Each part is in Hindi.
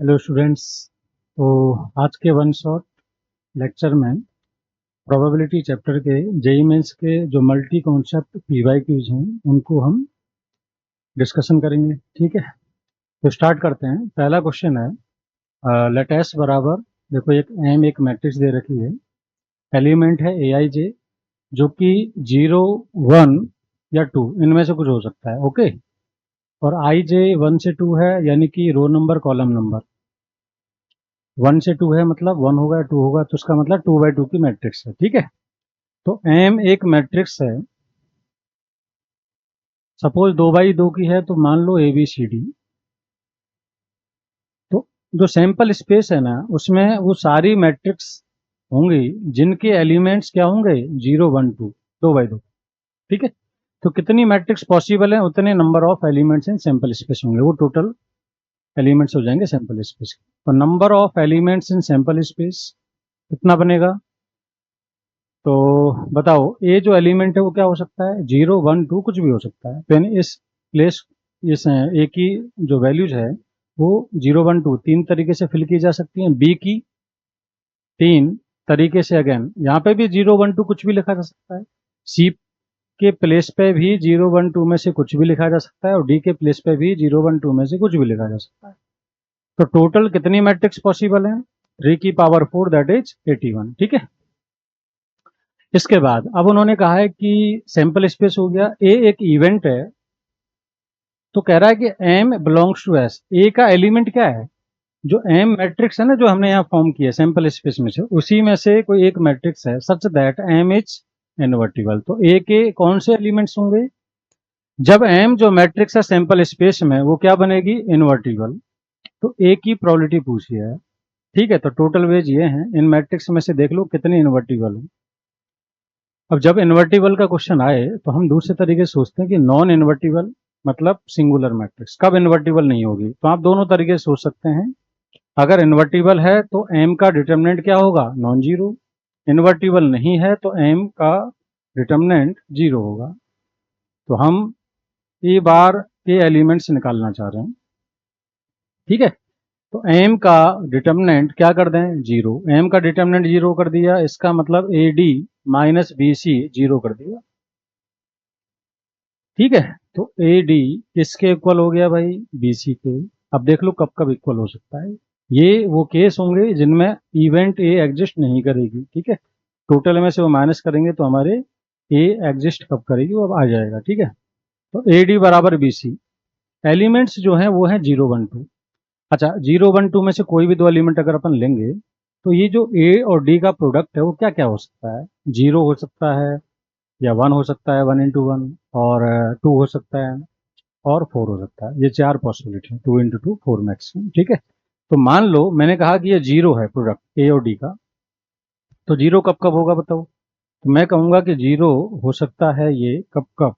Hello students. तो आज के वन शॉट लेक्चर में प्रोबेबिलिटी चैप्टर के जेई मेंस के जो मल्टी कॉन्सेप्ट पीवाईक्यूज हैं उनको हम डिस्कशन करेंगे। ठीक है, तो स्टार्ट करते हैं। पहला क्वेश्चन है लेट एस बराबर, देखो एक मैट्रिक्स दे रखी है, एलिमेंट है ए आई जे, जो कि 0 1 या 2 इनमें से कुछ हो सकता है। ओके, और आई जे 1 से 2 है, यानी कि रो नंबर कॉलम नंबर 1 से 2 है, मतलब 1 होगा 2 होगा, तो उसका मतलब 2 by 2 की मैट्रिक्स है। ठीक है, तो एम एक मैट्रिक्स है। सपोज 2 by 2 की है, तो मान लो ए बी सी डी। तो जो सैंपल स्पेस है ना, उसमें वो सारी मैट्रिक्स होंगी जिनके एलिमेंट्स क्या होंगे, 0 1 2, 2 by 2। ठीक है, तो कितनी मैट्रिक्स पॉसिबल है उतने number of elements in sample space होंगे, वो टोटल एलिमेंट्स हो जाएंगे सैंपल स्पेस के। तो number of elements in sample space कितना बनेगा, तो बताओ। ए जो एलिमेंट है वो क्या हो सकता है, 0 1 2 कुछ भी हो सकता है। तो यानी इस प्लेस, इस ए की जो वैल्यूज है वो 0 1 2 तीन तरीके से फिल की जा सकती हैं, बी की तीन तरीके से, अगेन यहाँ पे भी 0 1 2 कुछ भी लिखा जा सकता है, सी के प्लेस पे भी 0 1 2 में से कुछ भी लिखा जा सकता है, और डी के प्लेस पे भी 0 1 2 में से कुछ भी लिखा जा सकता है। तो टोटल कितनी मैट्रिक्स पॉसिबल है, 3 की पावर 4, दैट इज 81। ठीक है, इसके बाद अब उन्होंने कहा है कि सैंपल स्पेस हो गया, ए एक इवेंट है, तो कह रहा है कि एम बिलोंग्स टू एस। ए का एलिमेंट क्या है, जो एम मैट्रिक्स है ना, जो हमने यहाँ फॉर्म किया सैंपल स्पेस में से, उसी में से कोई एक मैट्रिक्स है such that M is invertible. तो ए के कौन से एलिमेंट्स होंगे, जब एम जो मैट्रिक्स है सैंपल स्पेस में वो क्या बनेगी, इनवर्टिबल। तो ए की प्रोबेबिलिटी पूछी है। ठीक है, तो टोटल वेज ये हैं, इन मैट्रिक्स में से देख लो कितने इनवर्टिबल है। अब जब इन्वर्टिबल का क्वेश्चन आए तो हम दूसरे तरीके से सोचते हैं कि नॉन इन्वर्टिबल मतलब सिंगुलर मैट्रिक्स कब इन्वर्टिबल नहीं होगी। तो आप दोनों तरीके से सोच सकते हैं। अगर इन्वर्टिबल है तो एम का डिटर्मिनेंट क्या होगा, नॉन जीरो। इन्वर्टिबल नहीं है तो एम का डिटर्मिनेंट जीरो होगा। तो हम ए बार के एलिमेंट्स निकालना चाह रहे हैं। ठीक है, तो एम का डिटर्मिनेंट क्या कर दें, जीरो। एम का डिटर्मिनेंट जीरो कर दिया, इसका मतलब A D minus B C zero कर दिया। ठीक है, तो ए डी किसके इक्वल हो गया भाई, बी सी के। अब देख लो कब कब इक्वल हो सकता है। ये वो केस होंगे जिनमें इवेंट ए एग्जिस्ट नहीं करेगी। ठीक है, टोटल में से वो माइनस करेंगे तो हमारे ए एग्जिस्ट कब करेगी वो अब आ जाएगा। ठीक है, तो ए डी बराबर बी सी। एलिमेंट्स जो हैं वो हैं 0 1 2। अच्छा, 0 1 2 में से कोई भी दो एलिमेंट अगर अपन लेंगे तो ये जो ए और डी का प्रोडक्ट है वो क्या क्या हो सकता है, जीरो हो सकता है, या वन हो सकता है, 1 into 1, और टू हो सकता है, और फोर हो सकता है। ये चार पॉसिबिलिटी है, 2 into 2 4 मैक्सिमम। ठीक है, तो मान लो मैंने कहा कि ये जीरो है प्रोडक्ट ए और डी का, तो जीरो कब कब होगा बताओ। तो मैं कहूंगा कि जीरो हो सकता है ये कब कब,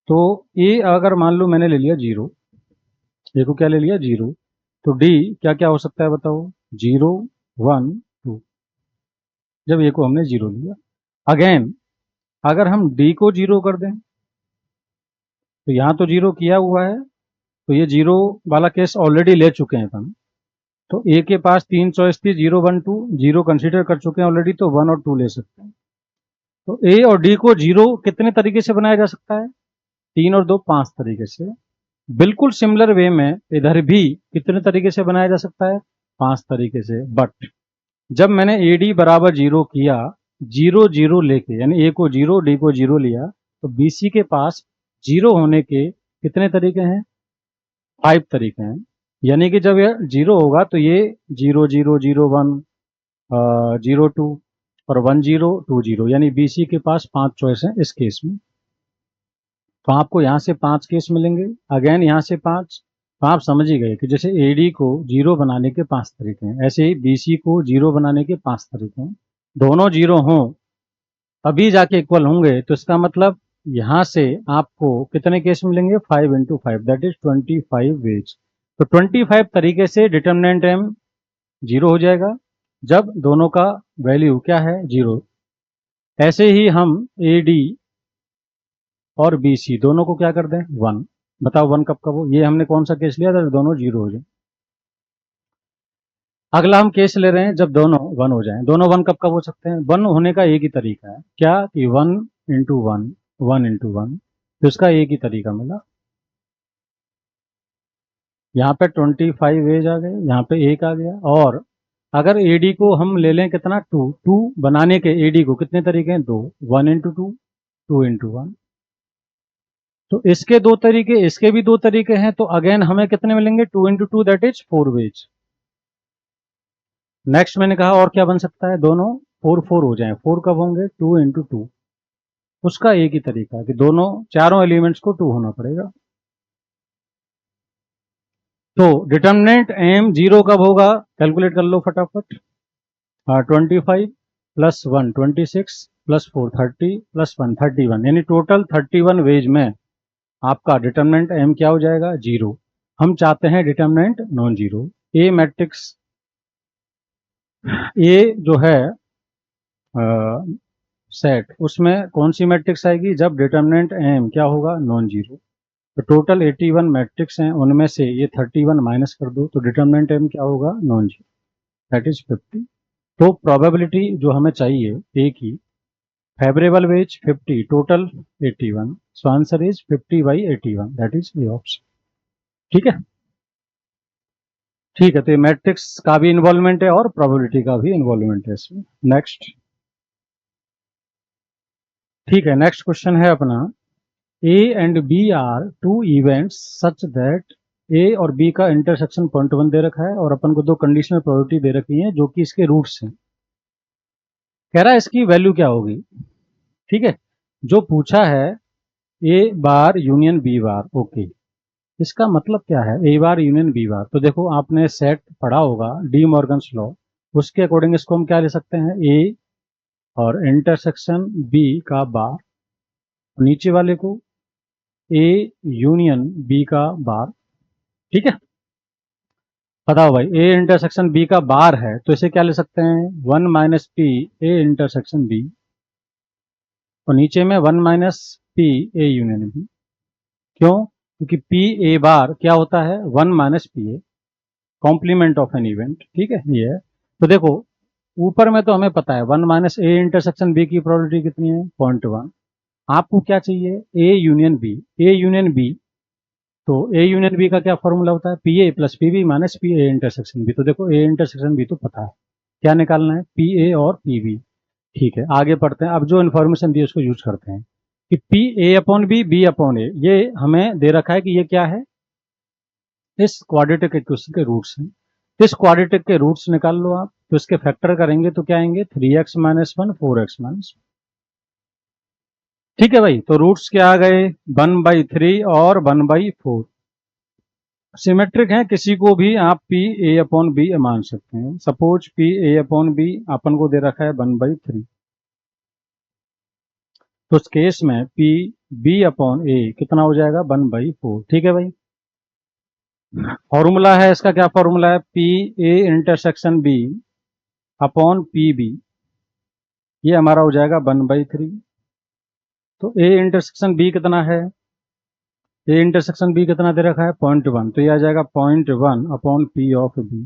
तो ए अगर मान लो मैंने ले लिया जीरो, ए को क्या ले लिया जीरो, तो डी क्या क्या हो सकता है बताओ, 0 1 2, जब ए को हमने जीरो लिया। अगेन अगर हम डी को जीरो कर दें, तो यहाँ तो जीरो किया हुआ है, तो ये जीरो वाला केस ऑलरेडी ले चुके हैं हम। तो ए के पास तीन चॉइस थी, 0 1 2, जीरो कंसीडर कर चुके हैं ऑलरेडी, तो 1 और 2 ले सकते हैं। तो ए और डी को जीरो कितने तरीके से बनाया जा सकता है, 3 और 2 5 तरीके से। बिल्कुल सिमिलर वे में इधर भी कितने तरीके से बनाया जा सकता है, 5 तरीके से। बट जब मैंने ए डी बराबर जीरो किया, जीरो जीरो लेके, यानी ए को जीरो डी को जीरो लिया, तो बी सी के पास जीरो होने के कितने तरीके हैं, 5 तरीके हैं। यानी कि जब ये जीरो होगा तो ये 0 0 0 1 0 2 और 1 0 2 0, यानी बीसी के पास 5 चॉइस है इस केस में। तो आपको यहाँ से 5 केस मिलेंगे, अगेन यहाँ से 5। तो आप समझ ही गए कि जैसे एडी को जीरो बनाने के 5 तरीके हैं, ऐसे ही बीसी को जीरो बनाने के 5 तरीके हैं। दोनों जीरो हों तभी जाके इक्वल होंगे, तो इसका मतलब यहाँ से आपको कितने केस मिलेंगे, 5 into 5, दैट इज 25 वेज। तो 25 तरीके से डिटर्मिनेंट एम जीरो हो जाएगा जब दोनों का वैल्यू क्या है, जीरो। ऐसे ही हम ए डी और बी सी दोनों को क्या कर दें, वन। बताओ वन कब कब हो, ये हमने कौन सा केस लिया था, दोनों जीरो हो जाए। अगला हम केस ले रहे हैं जब दोनों वन हो जाएं। दोनों वन कब कब हो सकते हैं? वन होने का एक ही तरीका है, क्या कि one into one, one into one, तो इसका एक ही तरीका मिला। यहाँ पे 25 एज आ गए, यहाँ पे एक आ गया। और अगर एडी को हम ले लें कितना, टू, टू बनाने के एडी को कितने तरीके हैं? दो, one into two, two into one. तो इसके दो तरीके, इसके भी दो तरीके हैं, तो अगेन हमें कितने मिलेंगे? Two into two, that is four veg. Next मैंने कहा और क्या बन सकता है? दोनों फोर फोर हो जाएं। फोर कब होंगे? Two into two. उसका एक ही तरीका है कि दोनों चारों एलिमेंट्स को टू होना पड़ेगा। तो डिटर्मिनेंट एम जीरो कब होगा? कैलकुलेट कर लो फटाफट। 25 plus one 26 plus four 30 plus one 31, यानी टोटल 31 वेज में आपका डिटर्मिनेंट एम क्या हो जाएगा? जीरो। हम चाहते हैं डिटर्मिनेंट नॉन जीरो। ए मैट्रिक्स, ए जो है सेट, उसमें कौन सी मैट्रिक्स आएगी? जब डिटर्मिनेंट एम क्या होगा? Non zero. तो टोटल 81 मैट्रिक्स हैं, उनमें से ये 31 माइनस कर दो, तो डिटर्मिनेंट एम क्या होगा? Non zero, that is 50। तो प्रोबेबिलिटी जो हमें चाहिए ए की, favourable ways 50, total 81, so answer is 50/81, that is A option. ठीक है, ठीक है। तो ये मैट्रिक्स का भी इन्वॉल्वमेंट है और प्रोबेबिलिटी का भी इन्वॉल्वमेंट है इसमें। नेक्स्ट, ठीक है, नेक्स्ट क्वेश्चन है अपना, A and B are two events such that A और बी का इंटरसेक्शन 0.1 दे रखा है, और अपन को दो कंडीशनल प्रोबेबिलिटी दे रखी है जो कि इसके रूट्स हैं। कह रहा है इसकी वैल्यू क्या होगी। ठीक है, जो पूछा है ए बार यूनियन बी बार, ओके, इसका मतलब क्या है ए बार यूनियन बी बार? तो देखो आपने सेट पढ़ा होगा, डी मॉर्गन्स लॉ, उसके अकॉर्डिंग इसको हम क्या ले सकते हैं? ए और इंटरसेक्शन बी का बार, नीचे वाले को ए यूनियन बी का बार। ठीक है, बताओ भाई, ए इंटरसेक्शन बी का बार है तो इसे क्या ले सकते हैं? One minus P A intersection B, और नीचे में one minus P A union B. क्यों? क्योंकि पी ए बार क्या होता है? One minus P A, complement of an event. ठीक है, ये है। तो देखो ऊपर में तो हमें पता है one minus A intersection B की प्रोबेबिलिटी कितनी है? 0.1। आपको क्या चाहिए? A union B. A union B, तो ए यूनियन बी का क्या फॉर्मूला होता है? P A plus P B minus P A intersection B. तो देखो ए इंटरसेक्शन बी तो पता है, क्या निकालना है? पी ए और पी बी। ठीक है, आगे पढ़ते हैं। अब जो इन्फॉर्मेशन दी है उसको यूज करते हैं कि P A upon B, B upon A, ये हमें दे रखा है कि ये क्या है? इस क्वाड्रेटिक इक्वेशन के रूट्स हैं। इस क्वाड्रेटिक के रूट्स निकाल लो आप, तो इसके फैक्टर करेंगे तो क्या आएंगे? 3x minus one, 4x minus. ठीक है भाई, तो रूट्स क्या आ गए? 1/3 और 1/4। सिमेट्रिक है, किसी को भी आप पी ए अपॉन बी मान सकते हैं। Suppose P A upon B अपन को दे रखा है 1/3, तो उस केस में पी बी अपॉन ए कितना हो जाएगा? 1/4। ठीक है भाई, फॉर्मूला है इसका, क्या फॉर्मूला है? P A intersection B upon P B, ये हमारा हो जाएगा 1/3। तो ए इंटरसेक्शन बी कितना है? ए इंटरसेक्शन बी कितना दे रखा है? 0.1, तो ये आ जाएगा 0.1 अपॉन पी ऑफ बी।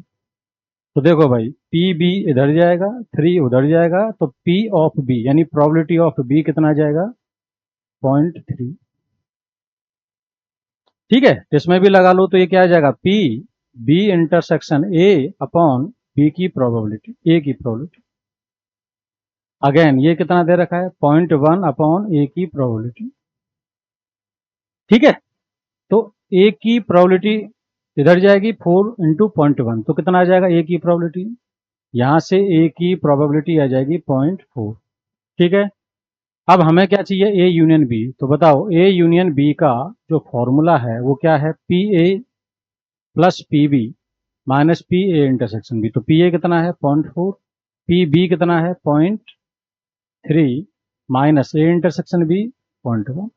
तो देखो भाई, पी बी इधर जाएगा, 3 उधर जाएगा, तो पी ऑफ बी यानी प्रोबेबिलिटी ऑफ बी कितना जाएगा? 0.3। ठीक है, इसमें भी लगा लो तो ये क्या आ जाएगा? P B intersection A upon B की प्रोबेबिलिटी, ए की प्रोबेबिलिटी। अगेन ये कितना दे रखा है? 0.1 अपॉन ए की प्रोबेबिलिटी। ठीक है, तो ए की प्रोबेबिलिटी इधर जाएगी 4 इंटू 0.1, तो कितना आ जाएगा ए की प्रोबेबिलिटी? यहां से ए की प्रोबेबिलिटी आ जाएगी 0.4। ठीक है, अब हमें क्या चाहिए? A union B. तो बताओ ए यूनियन बी का जो फॉर्मूला है वो क्या है? P A plus P B minus P A intersection B. तो पी ए कितना है? 0.4, पी बी कितना है? 0.3 माइनस ए इंटरसेक्शन बी 0.1।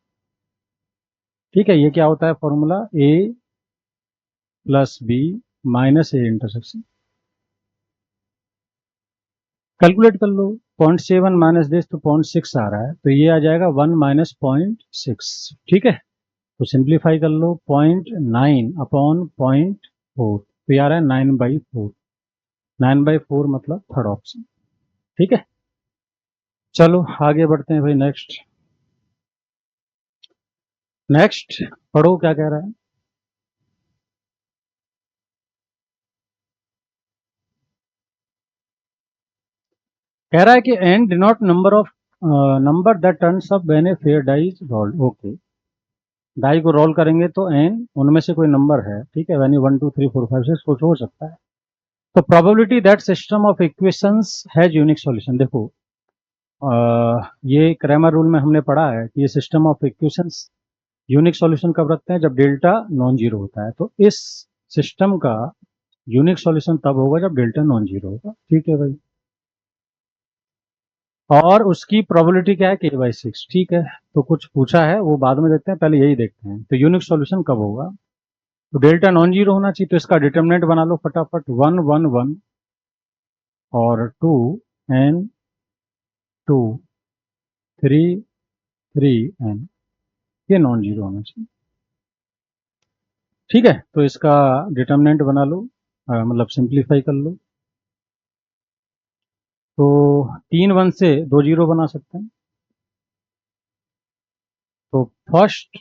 ठीक है, ये क्या होता है formula? A plus B minus A intersection. Calculate कर लो, 0.7 माइनस दिस तो 0.6 आ रहा है, तो ये आ जाएगा 1 माइनस 0.6। ठीक है, तो सिंप्लीफाई कर लो, 0.9 अपॉन 0.4, तो ये आ रहा है 9/4। 9/4 मतलब थर्ड ऑप्शन। ठीक है, चलो आगे बढ़ते हैं भाई। नेक्स्ट पढ़ो क्या कह रहा है। कह रहा है कि N denote number that turns up when a fair die is rolled. Okay, die को रोल करेंगे तो एन उनमें से कोई नंबर है, ठीक है, यानी 1 2 3 4 5 6 कुछ हो सकता है। तो probability that system of equations has unique solution. देखो ये क्रैमर रूल में हमने पढ़ा है कि ये system of equations unique solution कब रखते हैं, जब डेल्टा नॉन जीरो होता है। तो इस सिस्टम का यूनिक सॉल्यूशन तब होगा जब डेल्टा नॉन जीरो होगा। ठीक है भाई, और उसकी प्रोबेबिलिटी क्या है, k/6। ठीक है, तो कुछ पूछा है वो बाद में देखते हैं, पहले यही देखते हैं। तो यूनिक सॉल्यूशन कब होगा, तो डेल्टा नॉन जीरो होना चाहिए। तो इसका डिटर्मिनेंट बना लो फटाफट, 1 1 1 और 2 n 2 3 3 n, ये नॉन जीरो होना चाहिए। ठीक है, तो इसका डिटर्मिनेंट बना लो, मतलब सिंप्लीफाई कर लो। तो 3 1 से 2 जीरो बना सकते हैं। तो फर्स्ट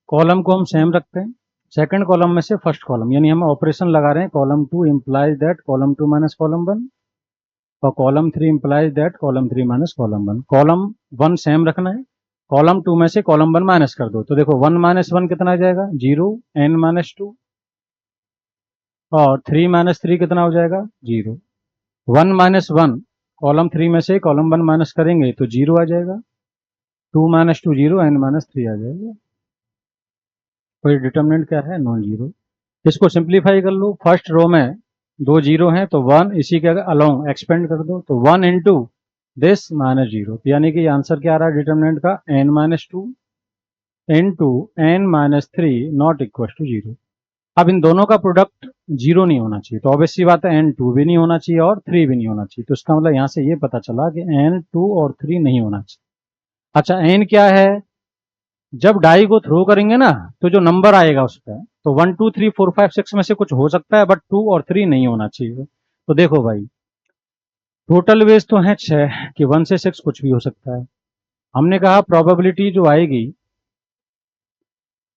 कॉलम को हम सेम रखते हैं, सेकंड कॉलम में से फर्स्ट कॉलम, यानी हम ऑपरेशन लगा रहे हैं। Column 2 implies that column 2 minus column 1, और column 3 implies that column 3 minus column 1। Column 1 same रखना है, कॉलम 2 में से कॉलम 1 माइनस कर दो। तो देखो 1 माइनस 1 कितना आ जाएगा, 0, n माइनस 2, और 3 माइनस 3 कितना हो जाएगा, 0। 1 माइनस 1, कॉलम 3 में से कॉलम 1 माइनस करेंगे तो 0 आ जाएगा। 2 माइनस 2 0, n माइनस 3 आ जाएगा। तो ये डिटर्मिनेंट क्या है, नॉन जीरो। इसको सिंप्लीफाई कर लो, फर्स्ट रो में 2 जीरो हैं तो 1 इसी के अलोंग एक्सपेंड कर दो, तो 1 इंटू दिस माइनस 0, यानी कि आंसर क्या आ रहा है डिटर्मिनेंट का, n minus 2 into n minus 3 not equal to 0। अब इन दोनों का प्रोडक्ट जीरो नहीं होना चाहिए, तो ऑब्वियस सी बात है n2 भी नहीं होना चाहिए और 3 भी नहीं होना चाहिए। तो इसका मतलब यहां से ये पता चला कि n2 और 3 नहीं होना चाहिए। अच्छा, n क्या है, जब डाई को थ्रो करेंगे ना तो जो नंबर आएगा उस पर, तो 1 2 3 4 5 6 में से कुछ हो सकता है, बट 2 और 3 नहीं होना चाहिए। तो देखो भाई, टोटल वेज तो है 6 कि 1 से 6 कुछ भी हो सकता है। हमने कहा प्रोबेबिलिटी जो आएगी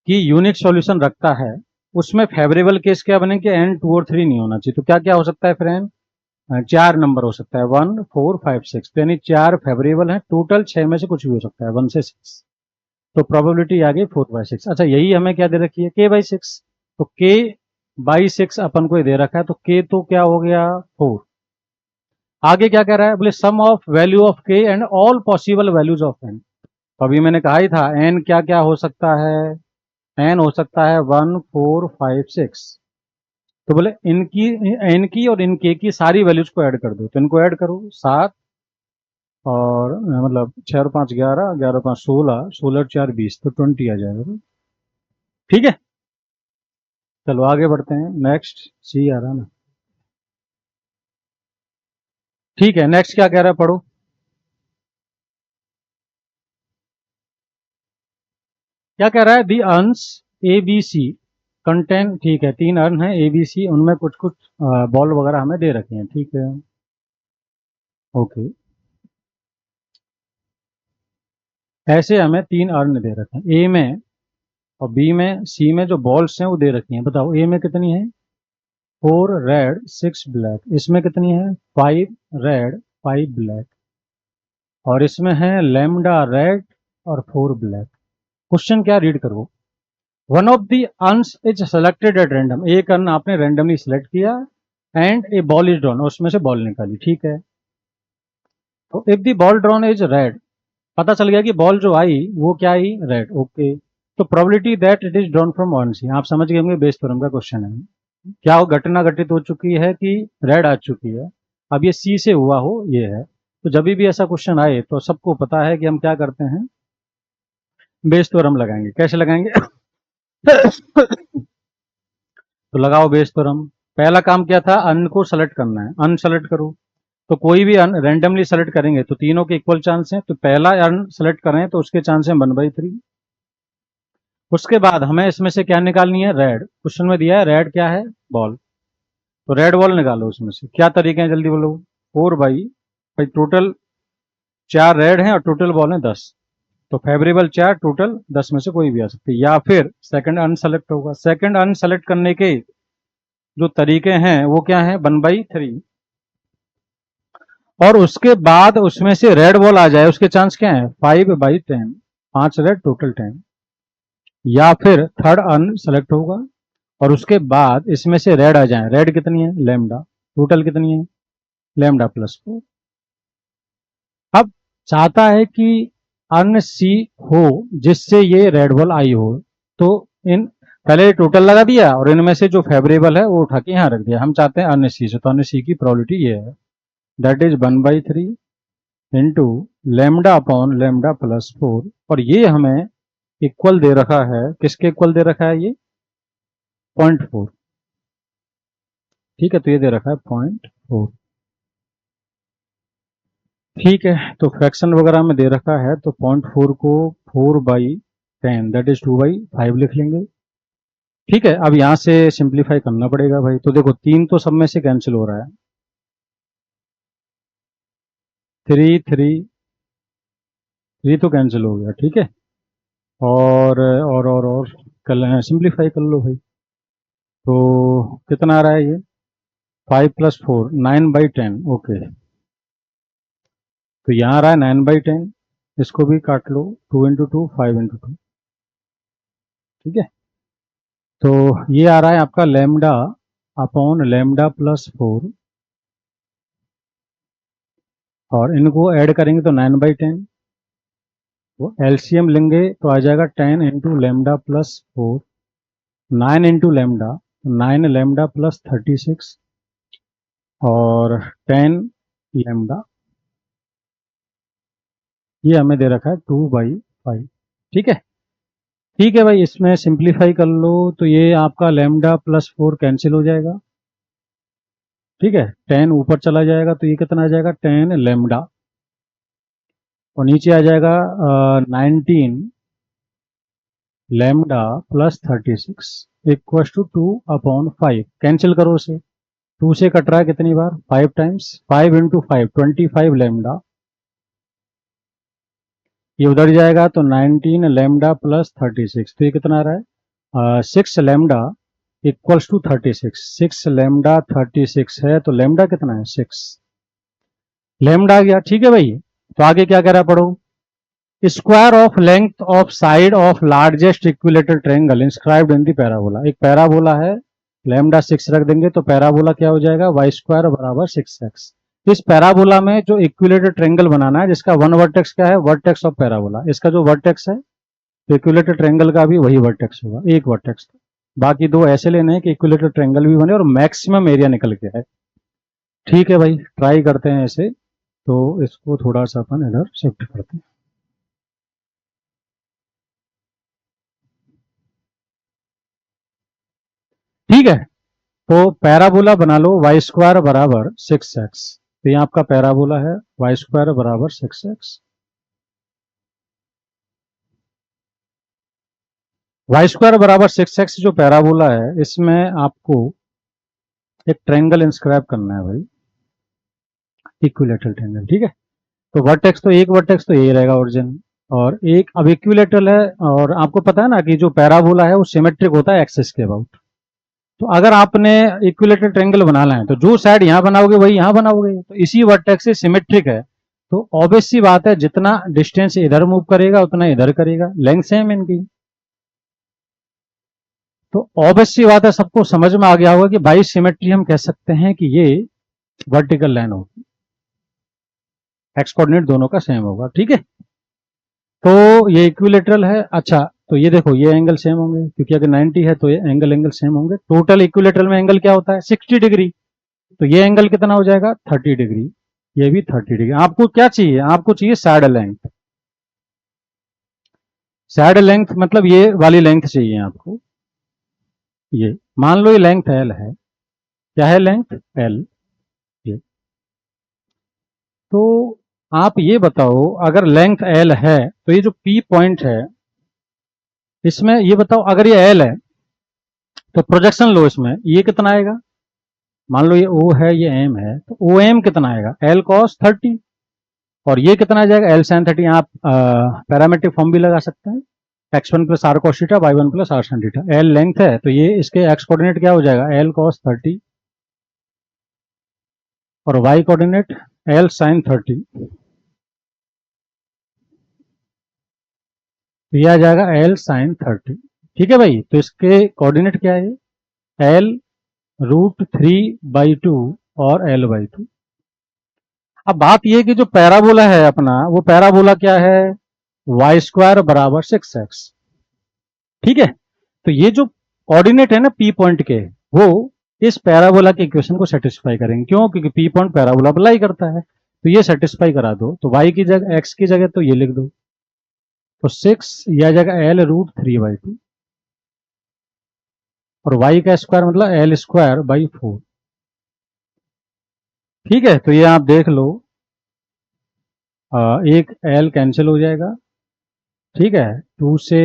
कि यूनिक सॉल्यूशन रखता है, उसमें फेवरेबल केस क्या बनेंगे, n 2 और 3 नहीं होना चाहिए। तो क्या क्या हो सकता है फ्रेंड, 4 नंबर हो सकता है, 1 4 5 6, यानी 4 फेवरेबल है, टोटल 6 में से कुछ भी हो सकता है 1 से 6। तो प्रोबेबिलिटी आ गई 4/6। अच्छा, यही हमें क्या दे रखी है, k/6। तो k/6 अपन को दे रखा है, तो k तो क्या हो गया, 4। आगे क्या कह रहा है, बोले sum of value of k and all possible values of n। तो अभी मैंने कहा ही था n क्या क्या हो सकता है, n हो सकता है 1 4 5 6। तो बोले इनकी n की और इन k की सारी वैल्यूज को ऐड कर दो। तो इनको ऐड करो, 7 और मतलब 6 और 5 11, 11 और 5 16, 16 और 4 20, तो 20 आ जाएगा। ठीक है, चलो आगे बढ़ते हैं। नेक्स्ट सी आ रहा ना, ठीक है, नेक्स्ट क्या कह रहा है पढ़ो। क्या कह रहा है, the urns A B C contain, ठीक है, 3 अर्न है ए बी सी, उनमें कुछ कुछ बॉल वगैरह हमें दे रखे हैं। ठीक है, ओके, ऐसे हमें 3 अर्न दे रखे हैं, ए में और बी में सी में जो बॉल्स हैं वो दे रखी हैं। बताओ ए में कितनी है, 4 रेड 6 ब्लैक, इसमें कितनी है, 5 रेड 5 ब्लैक, और इसमें है लेमडा रेड और 4 ब्लैक। क्वेश्चन क्या, रीड करो। One of the urns is selected at random, एक अर्न आपने रैंडमली सिलेक्ट किया, and a ball is drawn, उसमें से बॉल निकाली। ठीक है, तो if the ball drawn is red, पता चल गया कि बॉल जो आई वो क्या आई, रेड। ओके, तो probability that it is drawn from urn C, आप समझ गए होंगे बेस थ्योरम का क्वेश्चन है। क्या हो, घटना घटित हो चुकी है कि रेड आ चुकी है, अब ये सी से हुआ हो, ये है। तो जब भी ऐसा क्वेश्चन आए तो सबको पता है कि हम क्या करते हैं, बेस थ्योरम लगाएंगे। कैसे लगाएंगे तो लगाओ बेस थ्योरम। पहला काम क्या था, अन को सेलेक्ट करना है, अन सेलेक्ट करो। तो कोई भी अन रैंडमली सेलेक्ट करेंगे तो तीनों के इक्वल चांस हैं, तो पहला अन सेलेक्ट करें तो उसके चांस हैं 1/3। उसके बाद हमें इसमें से क्या निकालनी है, रेड। क्वेश्चन में दिया है रेड क्या है, बॉल। तो रेड बॉल निकालो उसमें से। क्या तरीके हैं जल्दी बोलो। 4 भाई टोटल 4 रेड हैं और टोटल बॉल है 10, तो फेवरेबल 4, टोटल 10 में से कोई भी आ सकती है। या फिर सेकंड अनसेलेक्ट होगा। सेकंड अनसेलेक्ट करने के जो तरीके हैं वो क्या है, 1/3, और उसके बाद उसमें से रेड बॉल आ जाए, उसके चांस क्या है, 5/10, 5 रेड टोटल 10। या फिर थर्ड अनसेलेक्ट होगा और उसके बाद इसमें से रेड आ जाए। रेड कितनी है, लैम्डा, टोटल कितनी है, λ+4। अब चाहता है कि अन सी हो जिससे ये रेड बॉल आई हो, तो इन पहले टोटल लगा दिया और इनमें से जो फेवरेबल है वो उठा के यहाँ रख दिया। हम चाहते हैं अन सी से, तो अन सी की प्रोबेबिलिटी ये है, दैट इज 1/3 इंटू λ/λ+4, और ये हमें इक्वल दे रखा है, किसके इक्वल दे रखा है, ये 0.4। ठीक है, तो ये दे रखा है 0.4। ठीक है, तो फ्रैक्शन वगैरह में दे रखा है, तो 0.4 को 4/10 दैट इज 2/5 लिख लेंगे। ठीक है, अब यहां से सिंप्लीफाई करना पड़ेगा भाई। तो देखो 3 तो सब में से कैंसिल हो रहा है, 3 तो कैंसिल हो गया। ठीक है, और कर सिंप्लीफाई कर लो भाई। तो कितना आ रहा है ये, 5+4 9/10। ओके, तो यहाँ आ रहा है 9/10, इसको भी काट लो, 2 × 2 5 × 2। ठीक है, तो ये आ रहा है आपका λ/λ+4, और इनको ऐड करेंगे तो 9/10, तो एलसीएम लेंगे तो आ जाएगा 10 × λ+4, 9 × लैम्डा, 9 λ+36 और 10 लैम्डा, ये हमें दे रखा है 2/5। ठीक है, ठीक है भाई, इसमें सिंप्लीफाई कर लो तो ये आपका λ+4 कैंसिल हो जाएगा। ठीक है, 10 ऊपर चला जाएगा तो ये कितना आ जाएगा, 10 लैम्डा, और नीचे आ जाएगा 19 λ+36 इक्वल टू 2/5। कैंसिल करो उसे, 2 से कट रहा है कितनी बार, 5 टाइम्स, 5 × 5 25 लैम्डा, ये उधर जाएगा तो 19 λ+36, तो ये कितना आ रहा है 6 लैम्डा इक्वल्स टू 36। 6 लैम्डा 36 है, तो लैम्डा कितना है, 6 लैम्डा आ गया। ठीक है भाई, तो आगे क्या कह रहा है, पढ़ो। Square of length of side of largest equilateral triangle inscribed in the parabola. एक पैराबोला है, लैम्डा 6 रख देंगे तो पैराबोला क्या हो जाएगा, y² = 6x। इस पैराबोला में जो इक्विलेटरल ट्रायंगल बनाना है जिसका वन वर्टेक्स क्या है, वर्टेक्स ऑफ पैराबोला, इसका जो वर्टेक्स है, तो इक्विलेटरल ट्रायंगल का भी वही वर्टेक्स होगा, एक वर्टेक्स। बाकी दो ऐसे लेने हैं कि इक्विलेटरल ट्रायंगल भी बने और मैक्सिमम एरिया निकल के आए। ठीक है भाई, ट्राई करते हैं ऐसे, तो इसको थोड़ा सा अपन इधर शिफ्ट करते हैं। ठीक है, तो पैराबोला बना लो y² = 6x। तो ये आपका पैराबोला है, y² = 6x। y² = 6x जो पैराबोला है, इसमें आपको एक ट्रायंगल इंस्क्राइब करना है भाई, इक्विलेटरल ट्रायंगल। ठीक है, तो वर्टेक्स तो एक वर्टेक्स तो यही रहेगा ओरिजिन, और एक अब इक्विलेटरल है, और आपको पता है ना कि जो पैराबोला है वो सिमेट्रिक होता है एक्सिस के अबाउट। तो अगर आपने इक्विलेटरल ट्रायंगल बनाना है तो जो साइड यहां बनाओगे वही यहां बनाओगे, तो इसी वर्टेक्स से सिमेट्रिक है, तो ऑब्वियस सी बात है जितना डिस्टेंस इधर मूव करेगा उतना इधर करेगा, लेंथ सेम इनकी। तो ऑब्वियस सी बात है, सबको समझ में आ गया होगा कि बाई सिमेट्री हम कह सकते हैं कि ये वर्टिकल लाइन होगी, एक्स कोऑर्डिनेट दोनों का सेम होगा। ठीक है, तो ये इक्विलेटरल है। अच्छा, तो ये देखो ये एंगल सेम होंगे, क्योंकि अगर 90 है तो ये एंगल सेम होंगे। टोटल इक्विलेटरल में एंगल क्या होता है, 60 डिग्री, तो ये एंगल कितना हो जाएगा, 30 डिग्री, ये भी 30 डिग्री। आपको क्या चाहिए, आपको चाहिए साइड लेंथ। साइड लेंथ मतलब ये वाली लेंथ चाहिए आपको। ये मान लो ये लेंथ एल है, क्या है लेंथ एल। ये तो आप ये बताओ, अगर लेंथ एल है तो ये जो पी पॉइंट है इसमें, ये बताओ अगर ये एल है तो प्रोजेक्शन लो इसमें, ये कितना आएगा, मान लो ये O है, ये M है, तो OM कितना आएगा, L cos 30, और ये कितना आ जाएगा, L sin 30। आप पैरामेट्रिक फॉर्म भी लगा सकते हैं, x1 plus R cos theta, y1 plus R sin theta. L length है तो ये इसके x कोऑर्डिनेट क्या हो जाएगा, L cos 30, और y कोऑर्डिनेट L sin 30, तो ये आ जाएगा L sin 30। ठीक है भाई, तो इसके कोऑर्डिनेट क्या है, L √3/2 और L/2। अब बात यह कि जो पैराबोला है अपना, वो पैराबोला क्या है, y² बराबर 6x। ठीक है, तो ये जो कोऑर्डिनेट है ना P पॉइंट के, वो इस पैराबोला के इक्वेशन को सेटिस्फाई करेंगे। क्यों, क्योंकि P पॉइंट पैराबोला अप्लाई करता है, तो ये सेटिस्फाई करा दो। तो y की जगह, x की जगह तो ये लिख दो, तो 6 ये आ जाएगा L√3/2, और y का स्क्वायर मतलब L²/4। ठीक है, तो ये आप देख लो, एक L कैंसिल हो जाएगा। ठीक है, 2 से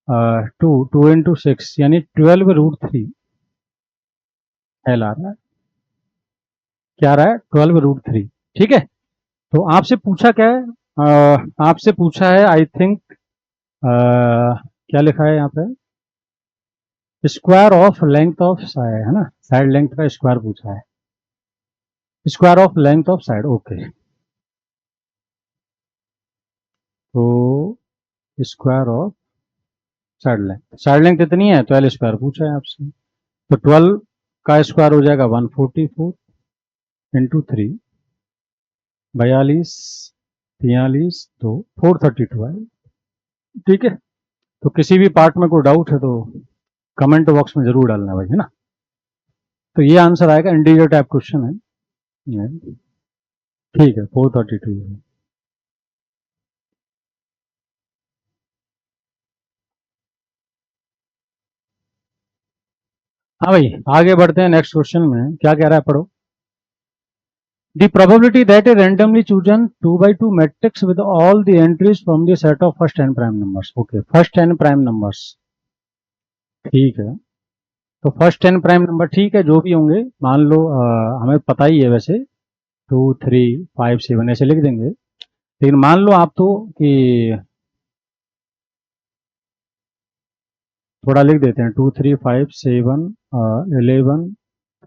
2 इंटू 6 यानी 12√3 L आ रहा है। क्या आ रहा है, 12√3। ठीक है, तो आपसे पूछा क्या है, आपसे पूछा है आई थिंक, क्या लिखा है यहाँ पे, square of length of side, है ना, साइड लेंथ का स्क्वायर पूछा है, square of length of side. Okay, तो स्क्वायर ऑफ साइड लेंथ इतनी है तो L स्क्वायर पूछा है आपसे, तो 12 का स्क्वायर हो जाएगा 144 इंटू 3, 42, 43, 2, 432 है। ठीक है, तो किसी भी पार्ट में कोई डाउट है तो कमेंट बॉक्स में जरूर डालना भाई, है ना। तो ये आंसर आएगा, इंटीजर टाइप क्वेश्चन है। ठीक है, 432 है। हाँ भाई, आगे बढ़ते हैं नेक्स्ट क्वेश्चन में, क्या कह रहा है पढ़ो। The probability that a randomly chosen 2x2 matrix with all the entries from the set of first n prime numbers. Okay, first n prime numbers। ठीक है, तो फर्स्ट 10 प्राइम नंबर, ठीक है, जो भी होंगे मान लो, हमें पता ही है वैसे 2, 3, 5, 7 ऐसे लिख देंगे, लेकिन मान लो आप तो कि थोड़ा लिख देते हैं, 2, 3, 5, 7, 11,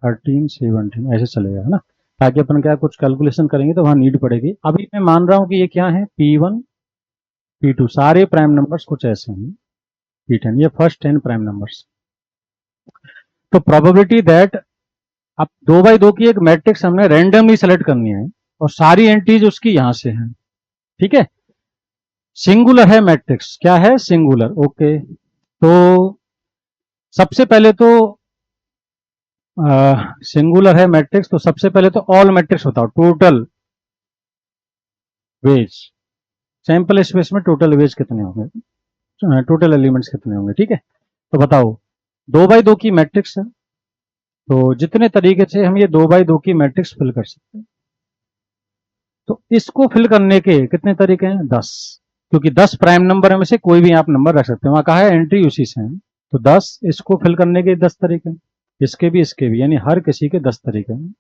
13, 17 ऐसे चलेगा, है ना, ताकि अपन क्या कुछ कैलकुलेशन करेंगे तो वहां नीड पड़ेगी। अभी मैं मान रहा हूं कि ये क्या है, P1, P2 सारे प्राइम नंबर्स कुछ ऐसे हैं, P10 ये फर्स्ट 10 प्राइम नंबर्स। तो प्रोबेबिलिटी दैट, अब 2x2 की एक मैट्रिक्स हमने रैंडमली सेलेक्ट करनी है और सारी एंट्रीज उसकी यहां से हैं। ठीक है, सिंगुलर है मैट्रिक्स, क्या है, सिंगुलर। ओके, तो सबसे पहले तो सिंगुलर है मैट्रिक्स, तो सबसे पहले तो ऑल मैट्रिक्स बताओ, टोटल वेज, सैंपल स्पेस में टोटल वेज कितने होंगे, टोटल एलिमेंट्स कितने होंगे। ठीक है, तो बताओ 2x2 की मैट्रिक्स है, तो जितने तरीके से हम ये 2x2 की मैट्रिक्स फिल कर सकते हैं, तो इसको फिल करने के कितने तरीके हैं, 10, क्योंकि 10 प्राइम नंबर में से कोई भी आप नंबर रख सकते हैं, वहां कहा है एंट्री उसी से है, तो 10 इसको फिल करने के 10 तरीके हैं, इसके भी, यानी हर किसी के 10 तरीके हैं।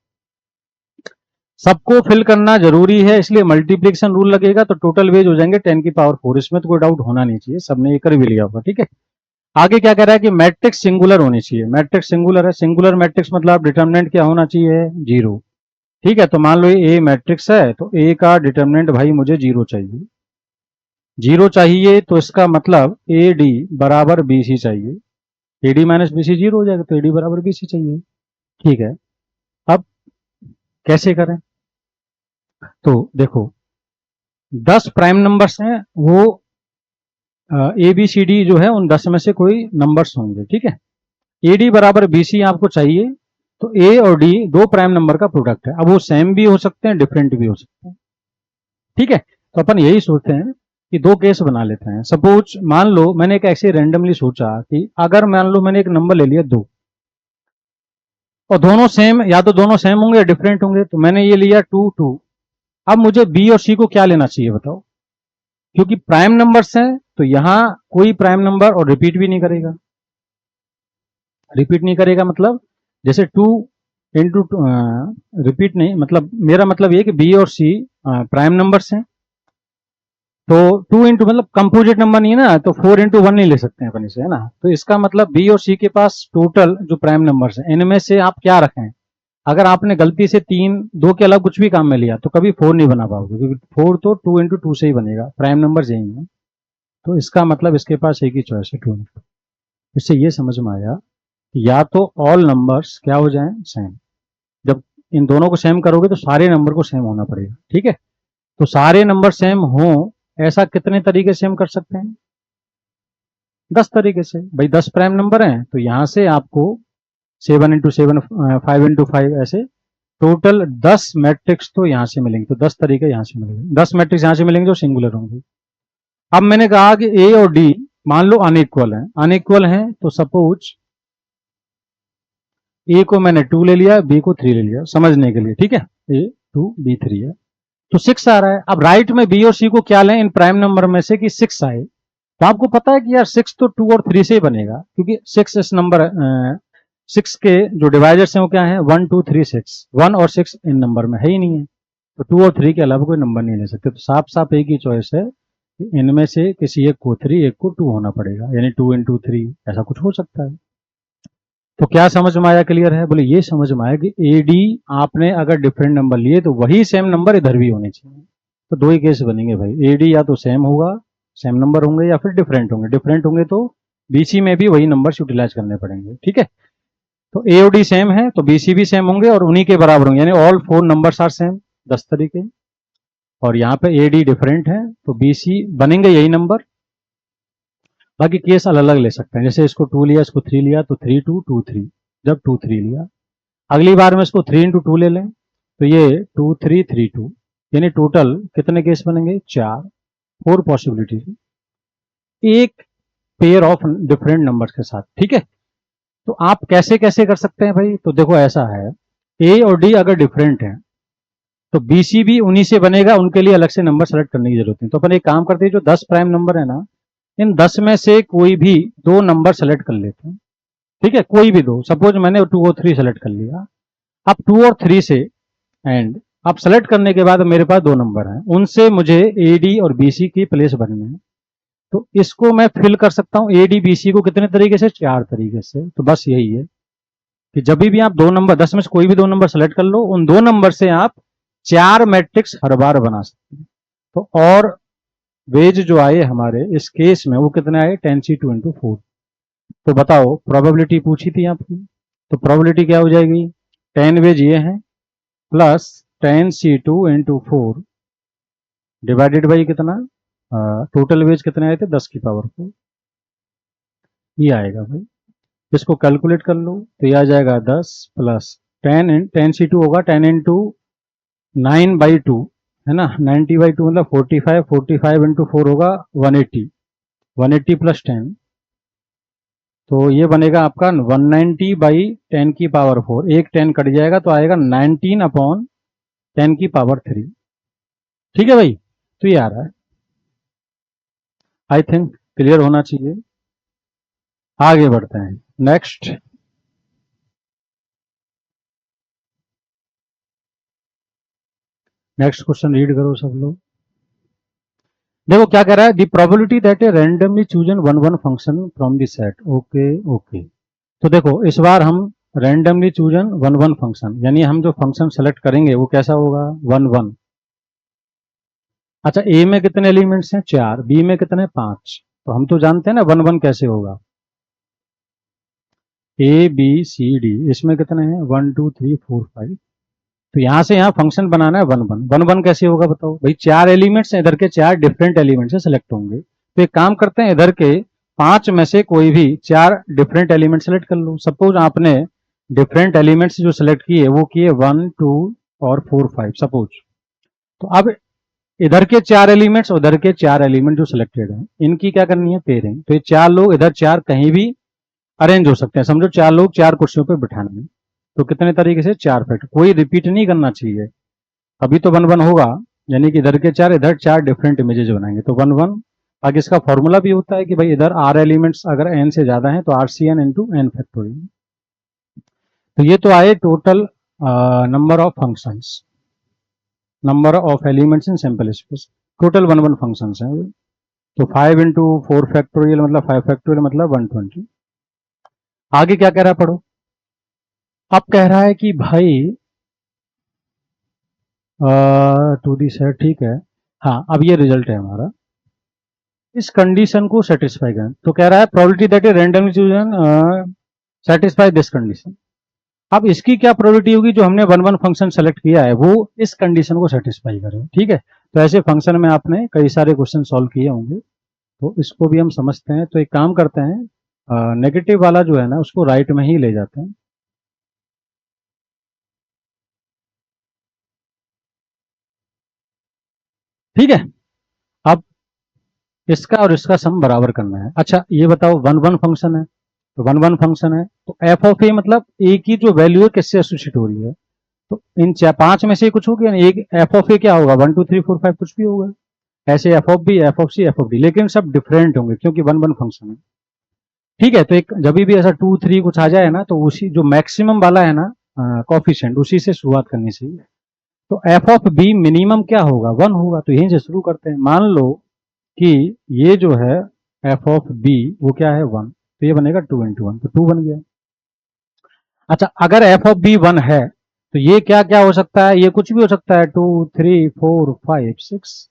सबको फिल करना जरूरी है, इसलिए मल्टीप्लिकेशन रूल लगेगा, तो टोटल वेज हो जाएंगे 10⁴। इसमें तो कोई डाउट होना नहीं चाहिए, सबने ये कर भी लिया होगा। ठीक है, आगे क्या कह रहा है कि मैट्रिक्स सिंगुलर होनी चाहिए, मैट्रिक्स सिंगुलर है, सिंगुलर मैट्रिक्स मतलब डिटरमिनेंट क्या होना चाहिए, 0। ठीक है, तो मान लो ये ए मैट्रिक्स है, तो ए का डिटरमिनेंट भाई मुझे 0 चाहिए, 0 चाहिए, तो इसका मतलब ए डी बराबर बी सी चाहिए, A D minus B C 0 हो जाएगा, तो ए डी बराबर बी सी चाहिए। ठीक है, अब कैसे करें, तो देखो 10 प्राइम नंबर्स हैं, वो ए बी सी डी जो है उन 10 में से कोई नंबर्स होंगे। ठीक है, ए डी बराबर बी सी आपको चाहिए, तो ए और डी दो प्राइम नंबर का प्रोडक्ट है, अब वो सेम भी हो सकते हैं, डिफरेंट भी हो सकते हैं। ठीक है, तो अपन यही सोचते हैं कि दो केस बना लेते हैं। सपोज मान लो मैंने एक ऐसे रैंडमली सोचा कि अगर मान लो मैंने एक नंबर ले लिया 2, और दोनों सेम, या तो दोनों सेम होंगे या डिफरेंट होंगे, तो मैंने ये लिया 2, 2। अब मुझे बी और सी को क्या लेना चाहिए बताओ, क्योंकि प्राइम नंबर्स हैं, तो यहां कोई प्राइम नंबर और रिपीट भी नहीं करेगा, रिपीट नहीं करेगा मतलब जैसे 2 इंटू रिपीट नहीं, मतलब मेरा मतलब ये कि बी और सी प्राइम नंबर्स हैं, तो 2 इंटू मतलब कंपोजिट नंबर नहीं है ना, तो 4 इंटू 1 नहीं ले सकते हैं अपन इसे, है ना। तो इसका मतलब बी और सी के पास टोटल जो प्राइम नंबर्स हैं इनमें से आप क्या रखें। अगर आपने गलती से 3 2 के अलग कुछ भी काम में लिया तो कभी 4 नहीं बना पाओगे, क्योंकि 4 तो 2 इंटू 2 से ही बनेगा, प्राइम नंबर यही है। तो इसका मतलब इसके पास एक ही चॉइस है, 2 इंटू। इससे ये समझ में आया कि या तो ऑल नंबर्स क्या हो जाएं, सेम। जब इन दोनों को सेम करोगे तो सारे नंबर को सेम होना पड़ेगा, ठीक है। तो सारे नंबर सेम हो, ऐसा कितने तरीके से हम कर सकते हैं, 10 तरीके से। भाई 10 प्राइम नंबर हैं तो यहां से आपको 7 इंटू 7, 5 इंटू 5, ऐसे टोटल 10 मैट्रिक्स तो यहां से मिलेंगे। तो 10 तरीके यहां से मिलेंगे, 10 मैट्रिक्स यहां से मिलेंगे जो सिंगुलर होंगे। अब मैंने कहा कि ए और डी मान लो अनइक्वल है, अनइक्वल है तो सपोज ए को मैंने 2 ले लिया, बी को 3 ले लिया, समझने के लिए, ठीक है। ए 2 बी 3 है, तो 6 आ रहा है। अब राइट में बी और सी को क्या लें इन प्राइम नंबर में से कि 6 आए। तो आपको पता है कि यार 6 तो 2 और 3 से ही बनेगा, क्योंकि 6 इस नंबर 6 के जो डिवाइजर्स हैं वो क्या है, 1 2 3 6, 1 और 6 इन नंबर में है ही नहीं है, तो 2 और 3 के अलावा कोई नंबर नहीं ले सकते। तो साफ साफ एक ही चॉइस है कि इनमें से किसी एक को 3, एक को 2 होना पड़ेगा, यानी 2 इंटू 3 ऐसा कुछ हो सकता है। तो क्या समझ में आया, क्लियर है? बोले ये समझ में आया कि ए डी आपने अगर डिफरेंट नंबर लिए तो वही सेम नंबर इधर भी होने चाहिए। तो दो ही केस बनेंगे भाई, ए डी या तो सेम होगा, सेम नंबर होंगे, या फिर डिफरेंट होंगे। डिफरेंट होंगे तो बीसी में भी वही नंबर यूटिलाइज करने पड़ेंगे, ठीक है। तो ए और डी सेम है तो बीसी भी सेम होंगे और उन्हीं के बराबर होंगे, यानी ऑल 4 नंबर्स आर सेम, 10 तरीके। और यहाँ पे ए डी डिफरेंट है तो बीसी बनेंगे यही नंबर, बाकी केस अलग अलग ले सकते हैं। जैसे इसको 2 लिया, इसको 3 लिया, तो 3 2 2 3, जब 2 3 लिया। अगली बार में इसको 3 इंटू 2 ले लें तो ये 2 3 3 2, यानी टोटल कितने केस बनेंगे, 4, 4 पॉसिबिलिटीज, एक पेयर ऑफ डिफरेंट नंबर्स के साथ, ठीक है। तो आप कैसे कैसे कर सकते हैं भाई, तो देखो ऐसा है, ए और डी अगर डिफरेंट है तो बीसी भी उन्हीं से बनेगा, उनके लिए अलग से नंबर सेलेक्ट करने की जरूरत नहीं। तो अपन एक काम करते हैं, जो 10 प्राइम नंबर है ना, इन 10 में से कोई भी 2 नंबर सेलेक्ट कर लेते हैं, ठीक है। कोई भी 2, सपोज मैंने 2 और 3 सेलेक्ट कर लिया। अब 2 और 3 से एंड अब सेलेक्ट करने के बाद मेरे पास 2 नंबर हैं, उनसे मुझे ए डी और बी सी की प्लेस भरनी है। तो इसको मैं फिल कर सकता हूं ए डी बी सी को कितने तरीके से, 4 तरीके से। तो बस यही है कि जब भी आप 2 नंबर, 10 में से कोई भी 2 नंबर सेलेक्ट कर लो, उन 2 नंबर से आप 4 मैट्रिक्स हर बार बना सकते हैं। तो और वेज जो आए हमारे इस केस में वो कितने आए, 10c2 इंटू 4। तो बताओ, प्रोबेबिलिटी पूछी थी आपकी, तो प्रोबेबिलिटी क्या हो जाएगी, 10 वेज ये है plus 10c2 into 4 divided by कितना, टोटल वेज कितने आए थे, 10 की पावर 4, ये आएगा भाई। इसको कैलकुलेट कर लो तो ये आ जाएगा 10 प्लस 10c2 होगा 10 इंटू 9/2, है ना, 90/2 मतलब 45, 45 इंटू 4 होगा 180, 180 प्लस 10, तो ये बनेगा आपका 190/10 की पावर 4, एक 10 कट जाएगा तो आएगा 19/10 की पावर 3, ठीक है भाई। तो ये आ रहा है, आई थिंक क्लियर होना चाहिए। आगे बढ़ते हैं, नेक्स्ट। नेक्स्ट क्वेश्चन रीड करो सब लोग। देखो क्या कह रहा है, the probability that A randomly chosen one one function from the set, okay okay. तो देखो इस बार हम randomly chosen one one function, यानी हम जो फंक्शन सेलेक्ट करेंगे वो कैसा होगा, 1 1। अच्छा, ए में कितने एलिमेंट्स हैं, 4, बी में कितने, 5। तो हम तो जानते हैं ना 1 1 कैसे होगा, ए बी सी डी, इसमें कितने हैं, 1 2 3 4 5। तो यहां से यहां फंक्शन बनाना है 1 1। 1 1 कैसे होगा बताओ भाई, 4 एलिमेंट्स हैं, इधर के 4 डिफरेंट एलिमेंट्स से सेलेक्ट होंगे। तो एक काम करते हैं, इधर के 5 में से कोई भी 4 डिफरेंट एलिमेंट सेलेक्ट कर लो। सपोज आपने डिफरेंट एलिमेंट्स जो सेलेक्ट किए वो किए 1 2 और 4 5 सपोज। तो अब इधर के 4 एलिमेंट्स, उधर के 4 एलिमेंट जो सिलेक्टेड हैं, इनकी क्या करनी है, पेयरिंग। तो ये 4 लोग इधर 4 कहीं भी अरेंज हो सकते हैं, समझो 4 लोग 4 कुर्सियों पर बिठाने में। तो कितने तरीके से, 4 फैक्टर, कोई रिपीट नहीं करना चाहिए, अभी तो 1 1 होगा, यानी कि इधर के 4 इधर 4 डिफरेंट इमेजेस बनाएंगे तो 1 1। आगे इसका फॉर्मूला भी होता है कि भाई इधर आर एलिमेंट्स अगर एन से ज्यादा है तो R C N into N factorial. तो ये तो आए total number of functions, number of elements in sample space, total 1 functions हैं। तो 5 इंटू 4 फैक्टोरियल मतलब 5 फैक्टोरियल मतलब 120। आगे क्या कह रहा है पढ़ो। अब कह रहा है कि भाई टू दी सेट, ठीक है। हाँ, अब ये रिजल्ट है हमारा, इस कंडीशन को सेटिस्फाई करें। तो कह रहा है probability that is randomly chosen satisfy this condition. अब इसकी क्या प्रोबेबिलिटी होगी, जो हमने 1 फंक्शन सेलेक्ट किया है वो इस कंडीशन को सेटिस्फाई करे, ठीक है। तो ऐसे फंक्शन में आपने कई सारे क्वेश्चन सॉल्व किए होंगे, तो इसको भी हम समझते हैं। तो एक काम करते हैं, नेगेटिव वाला जो है ना उसको राइट में ही ले जाते हैं। ठीक है। अब इसका और इसका सम बराबर करना है। अच्छा ये बताओ, 1 फंक्शन है, तो 1 फंक्शन है तो एफ ऑफ ए मतलब ए की जो वैल्यू है किससे एसोसिएट हो रही है, तो इन 5 में से कुछ हो गया। एक एफ ऑफ ए क्या होगा, 1 2 3 4 5 कुछ भी होगा। ऐसे F of B, F of C, F of D, लेकिन सब डिफरेंट होंगे क्योंकि 1 फंक्शन है। ठीक है। तो एक जब भी ऐसा 2 3 कुछ आ जाए ना, तो उसी जो मैक्सिमम वाला है ना कॉफिशिएंट, उसी से शुरुआत करनी चाहिए। तो एफ ऑफ बी मिनिमम क्या होगा, 1 होगा। तो यहीं से शुरू करते हैं। मान लो कि ये जो है एफ ऑफ बी वो क्या है, 1, तो ये बनेगा 2 इंटू 1, तो 2 बन गया। अच्छा अगर एफ ऑफ बी 1 है तो ये क्या क्या हो सकता है, ये कुछ भी हो सकता है, 2 3 4 5 6,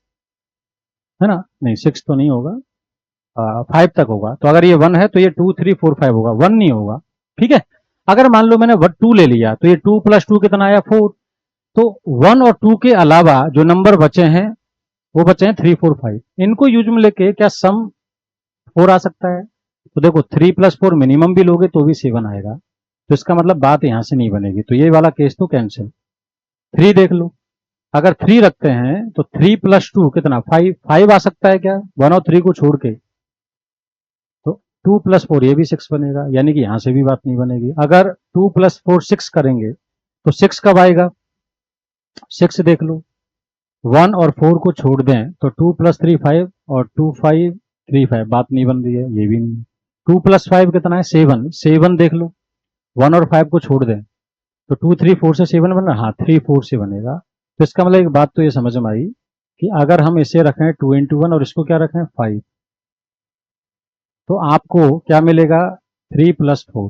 है ना। नहीं 6 तो नहीं होगा, 5 तक होगा। तो अगर ये 1 है तो ये 2 3 4 5 होगा, 1 नहीं होगा। ठीक है। अगर मान लो मैंने 2 ले लिया तो ये 2 + 2 कितना आया, 4। तो 1 और 2 के अलावा जो नंबर बचे हैं वो बचे हैं 3 4 5। इनको यूज में लेके क्या सम 4 आ सकता है। तो देखो 3 + 4 मिनिमम भी लोगे तो भी 7 आएगा। तो इसका मतलब बात यहां से नहीं बनेगी, तो ये वाला केस तो कैंसिल। 3 देख लो, अगर 3 रखते हैं तो 3 + 2 कितना, 5। 5 आ सकता है क्या, 1 और 3 को छोड़ के। तो 2 + 4 ये भी 6 बनेगा, यानी कि यहां से भी बात नहीं बनेगी। अगर 2 + 4 6 करेंगे तो 6 कब आएगा, 6 देख लो, 1 और 4 को छोड़ दें तो 2 + 3 5 और 2 5 3 5, बात नहीं बन रही है, ये भी नहीं। 2 + 5 कितना है, 7। 7 देख लो, 1 और 5 को छोड़ दें तो 2 3 4 से 7 बन रहा है, हाँ 3 4 से बनेगा। तो इसका मतलब एक बात तो ये समझ में आई कि अगर हम इसे रखें 2 इंटू 1 और इसको क्या रखें 5, तो आपको क्या मिलेगा, 3 + 4।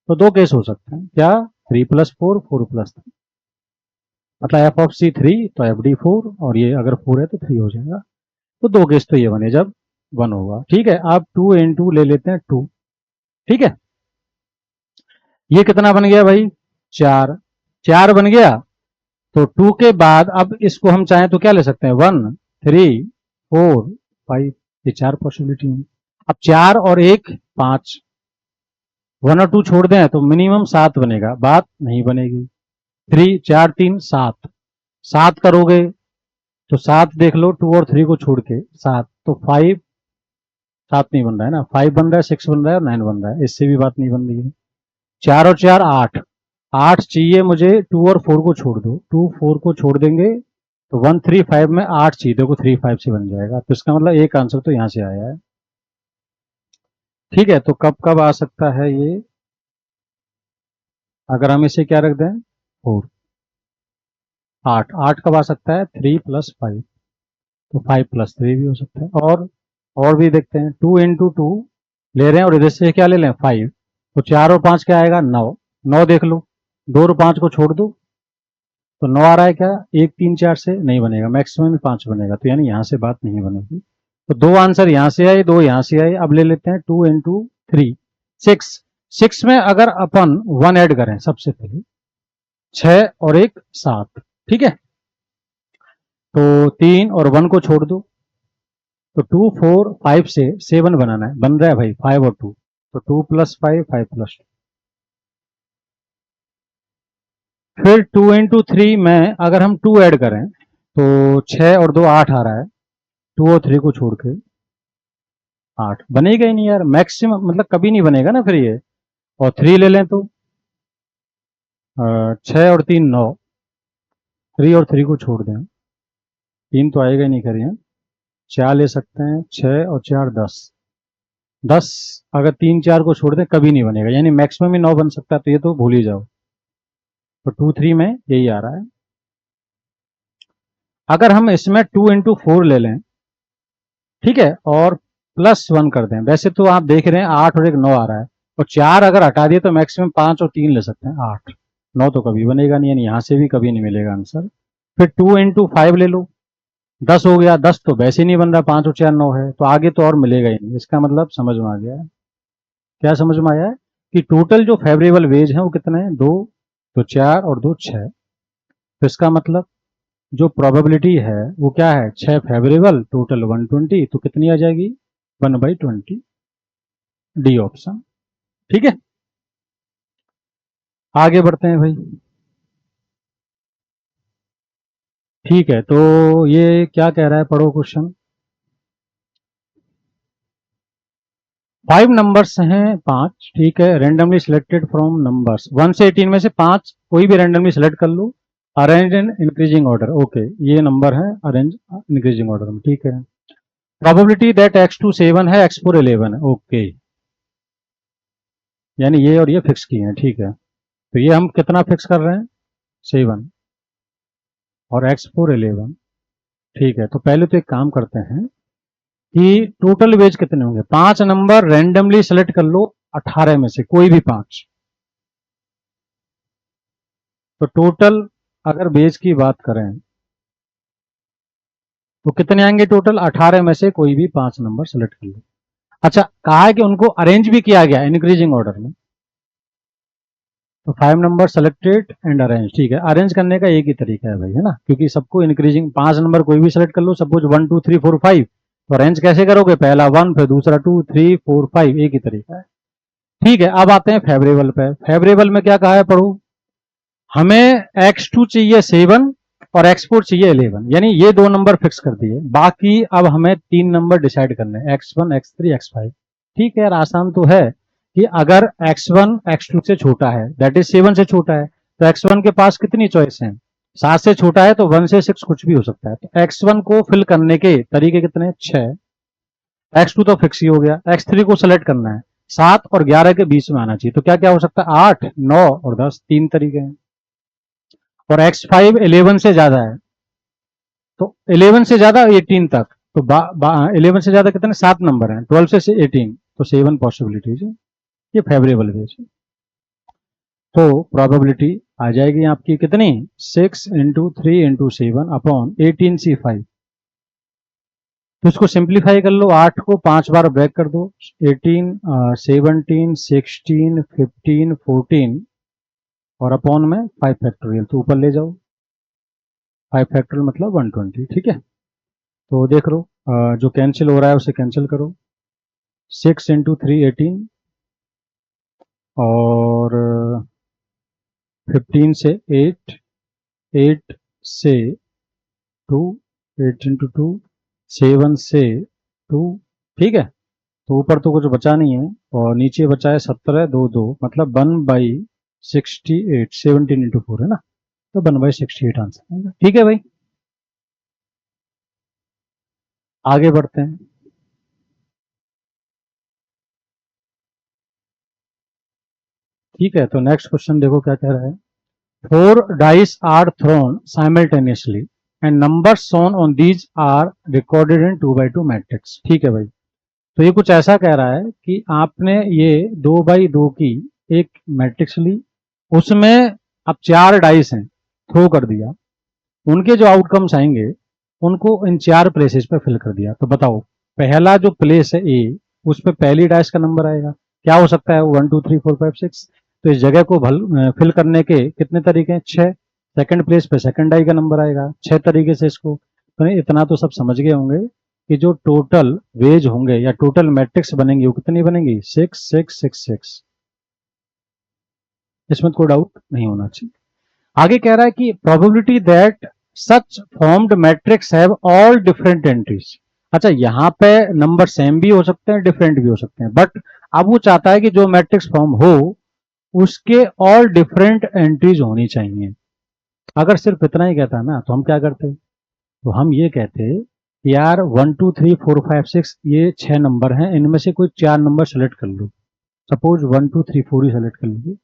तो दो केस हो सकते हैं, क्या, 3 + 4, 4 + 3, मतलब एफ ऑफ सी 3 तो एफ डी 4, और ये अगर 4 है तो 3 हो जाएगा। तो दो केस तो ये बने जब 1 होगा। ठीक है। आप 2 इंटू ले लेते हैं 2। ठीक है। ये कितना बन गया भाई, 4। 4 बन गया। तो 2 के बाद अब इसको हम चाहें तो क्या ले सकते हैं, 1 3 4 5, ये 4 पॉसिबिलिटी है। अब 4 और 1 5, 1 और 2 छोड़ दें तो मिनिमम 7 बनेगा, बात नहीं बनेगी। 3 4 3 7, 7 करोगे तो 7 देख लो, 2 और 3 को छोड़ के 7, तो 5, 7 नहीं बन रहा है ना, 5 बन रहा है, 6 बन रहा है और 9 बन रहा है, इससे भी बात नहीं बन रही है। 4 और 4 8, 8 चाहिए मुझे, 2 और 4 को छोड़ दो, 2 4 को छोड़ देंगे तो 1 3 5 में 8 चाहिए, देखो 3 5 से बन जाएगा। तो इसका मतलब एक आंसर तो यहां से आया है। ठीक है। तो कब कब आ सकता है ये, अगर हम इसे क्या रख दें 4, 8, 8 कब आ सकता है, 3 + 5, तो 5 + 3 भी हो सकता है। और भी देखते हैं, 2 इंटू 2 ले रहे हैं और इधर से क्या ले लें 5, तो 4 और 5 क्या आएगा 9। 9 देख लो, 2 और 5 को छोड़ दो तो 9 आ रहा है क्या, 1 3 4 से नहीं बनेगा, मैक्सिमम 5 बनेगा, तो यानी यहां से बात नहीं बनेगी। तो दो आंसर यहां से आए, दो यहां से आए। अब ले लेते हैं 2 इंटू 3, 6। 6 में अगर अपन 1 ऐड करें सबसे पहले, 6 और 1 7, ठीक है। तो 3 और 1 को छोड़ दो, तो 2 4 5 से 7 बनाना है, बन रहा है भाई 5 और 2, तो 2 + 5 5 + 2। फिर 2 इंटू 3 में अगर हम 2 ऐड करें तो 6 और 2 8 आ रहा है, 2 और 3 को छोड़ के 8 बनेगा ही नहीं यार, मैक्सिमम मतलब कभी नहीं बनेगा ना फिर ये। और 3 ले लें तो 6 और 3 9, 3 और 3 को छोड़ दें, 3 तो आएगा ही नहीं करिए। 4 ले सकते हैं, 6 और 4 10, 10 अगर 3 4 को छोड़ दें कभी नहीं बनेगा, यानी मैक्सिमम ही 9 बन सकता है, तो ये तो भूल ही जाओ। तो 2 3 में यही आ रहा है। अगर हम इसमें 2 इंटू 4 ले लें, ठीक है, और +1 कर दें, वैसे तो आप देख रहे हैं 8 और एक 9 आ रहा है, और 4 अगर हटा दिए तो मैक्सिमम 5 और 3 ले सकते हैं, 8 9 तो कभी बनेगा नहीं, यानी यहाँ से भी कभी नहीं मिलेगा आंसर। फिर 2 इंटू 5 ले लो, 10 हो गया, 10 तो वैसे ही नहीं बन रहा, 5 और 4 9 है, तो आगे तो और मिलेगा ही नहीं। इसका मतलब समझ में आ गया है। क्या समझ में आया है कि टोटल जो फेवरेबल वेज है वो कितने हैं, 2, तो 4 और 2 6। तो इसका मतलब जो प्रोबेबिलिटी है वो क्या है, 6 फेवरेबल, टोटल 120, तो कितनी आ जाएगी, 1/20, डी ऑप्शन। ठीक है, आगे बढ़ते हैं भाई। ठीक है, तो ये क्या कह रहा है, पढ़ो क्वेश्चन। 5 नंबर्स हैं, 5, ठीक है, रेंडमली सिलेक्टेड फ्रॉम नंबर्स 1 से 18 में से 5 कोई भी रेंडमली सिलेक्ट कर लो, arrange in increasing order. Okay, ये नंबर है अरेंज इंक्रीजिंग ऑर्डर में, ठीक है। प्रोबेबिलिटी दैट x2 7 है, x4 11 है। ओके, यानी ये और ये फिक्स किए हैं, ठीक है। तो ये हम कितना फिक्स कर रहे हैं, 7 और x4 11, ठीक है। तो पहले तो एक काम करते हैं कि टोटल वेज कितने होंगे, 5 नंबर रैंडमली सेलेक्ट कर लो 18 में से कोई भी 5, तो टोटल अगर वेज की बात करें तो कितने आएंगे, टोटल 18 में से कोई भी 5 नंबर सेलेक्ट कर लो। अच्छा, कहा है कि उनको अरेंज भी किया गया इंक्रीजिंग ऑर्डर में, तो 5 नंबर सेलेक्टेड एंड अरेंज, ठीक है। अरेंज करने का एक ही तरीका है भाई, है ना, क्योंकि सबको इंक्रीजिंग 5 नंबर कोई भी सेलेक्ट कर लो, सपोज 1 2 3 4 5, तो अरेंज कैसे करोगे, पहला 1 फिर दूसरा 2 3 4 5, एक ही तरीका है। ठीक है, अब आते हैं फेवरेबल पे। फेवरेबल में क्या कहा है, पढ़ो। हमें x2 चाहिए 7 और x4 चाहिए 11, यानी ये 2 नंबर फिक्स कर दिए, बाकी अब हमें 3 नंबर डिसाइड करने हैं, x1 x3 x5। ठीक है यार, आसान तो है कि अगर x1 x2 से छोटा है, दैट इज 7 से छोटा है, तो x1 के पास कितनी चॉइस है, 7 से छोटा है तो 1 से 6 कुछ भी हो सकता है। तो x1 को फिल करने के तरीके कितने, 6। x2 तो फिक्स ही हो गया, x3 को सिलेक्ट करना है, 7 और 11 के बीच में आना चाहिए, तो क्या क्या हो सकता है, 8 9 और 10, 3 तरीके हैं। और x5 11 से ज्यादा है, तो 11 से ज्यादा 18 तक, तो 11 से ज्यादा कितने, 7 नंबर हैं, 12 से 18, तो 7 पॉसिबिलिटीज है, ये फेवरेबल वेज है। तो प्रोबेबिलिटी आ जाएगी आपकी कितनी, 6 इंटू 3 इंटू 7 अपॉन 18c5। तो इसको सिंप्लीफाई कर लो, 8 को 5 बार ब्रेक कर दो, 18 17 16 15 14 और अपॉन में 5 फैक्टोरियल, तो ऊपर ले जाओ, 5 फैक्टोरियल मतलब 120, ठीक है। तो देख लो, जो कैंसिल हो रहा है उसे कैंसिल करो, 6 इंटू 3 18 और 15 से 8, 8 से 2, 8 इंटू 2, 7 से 2, ठीक है। तो ऊपर तो कुछ बचा नहीं है, और नीचे बचा है 17 2 2, मतलब 1/68, 17 इंटू 4 है ना, तो 1/68 आंसर है, ठीक है भाई। आगे बढ़ते हैं। ठीक है, तो नेक्स्ट क्वेश्चन देखो क्या कह रहा है। 4 dice are thrown simultaneously and numbers shown on these are recorded in 2x2 matrix। ठीक है भाई, तो ये कुछ ऐसा कह रहा है कि आपने ये 2x2 की एक मैट्रिक्स ली, उसमें अब 4 डाइस हैं, थ्रो कर दिया, उनके जो आउटकम्स आएंगे उनको इन 4 प्लेसेस पे फिल कर दिया। तो बताओ, पहला जो प्लेस है ए, उस पर पहली डाइस का नंबर आएगा, क्या हो सकता है, 1 2 3 4 5 6। तो इस जगह को फिल करने के कितने तरीके हैं, 6। सेकंड प्लेस पे सेकंड डाई का नंबर आएगा, 6 तरीके से इसको। तो इतना तो सब समझ गए होंगे कि जो टोटल वेज होंगे या टोटल मैट्रिक्स बनेंगी वो कितनी बनेंगी, 6 6 6 6। इसमें कोई डाउट नहीं होना चाहिए। आगे कह रहा है कि probability that such formed matrix have all different entries. अच्छा, यहाँ पे नंबर सेम भी हो सकते हैं, डिफरेंट भी हो सकते हैं, बट अब वो चाहता है कि जो मैट्रिक्स फॉर्म हो उसके ऑल डिफरेंट एंट्रीज होनी चाहिए। अगर सिर्फ इतना ही कहता ना तो हम क्या करते, तो हम ये कहते यार 1 2 3 4 5 6 ये 6 नंबर हैं, इनमें से कोई 4 नंबर सेलेक्ट कर लो, सपोज 1 2 3 4 ही सेलेक्ट कर लीजिए,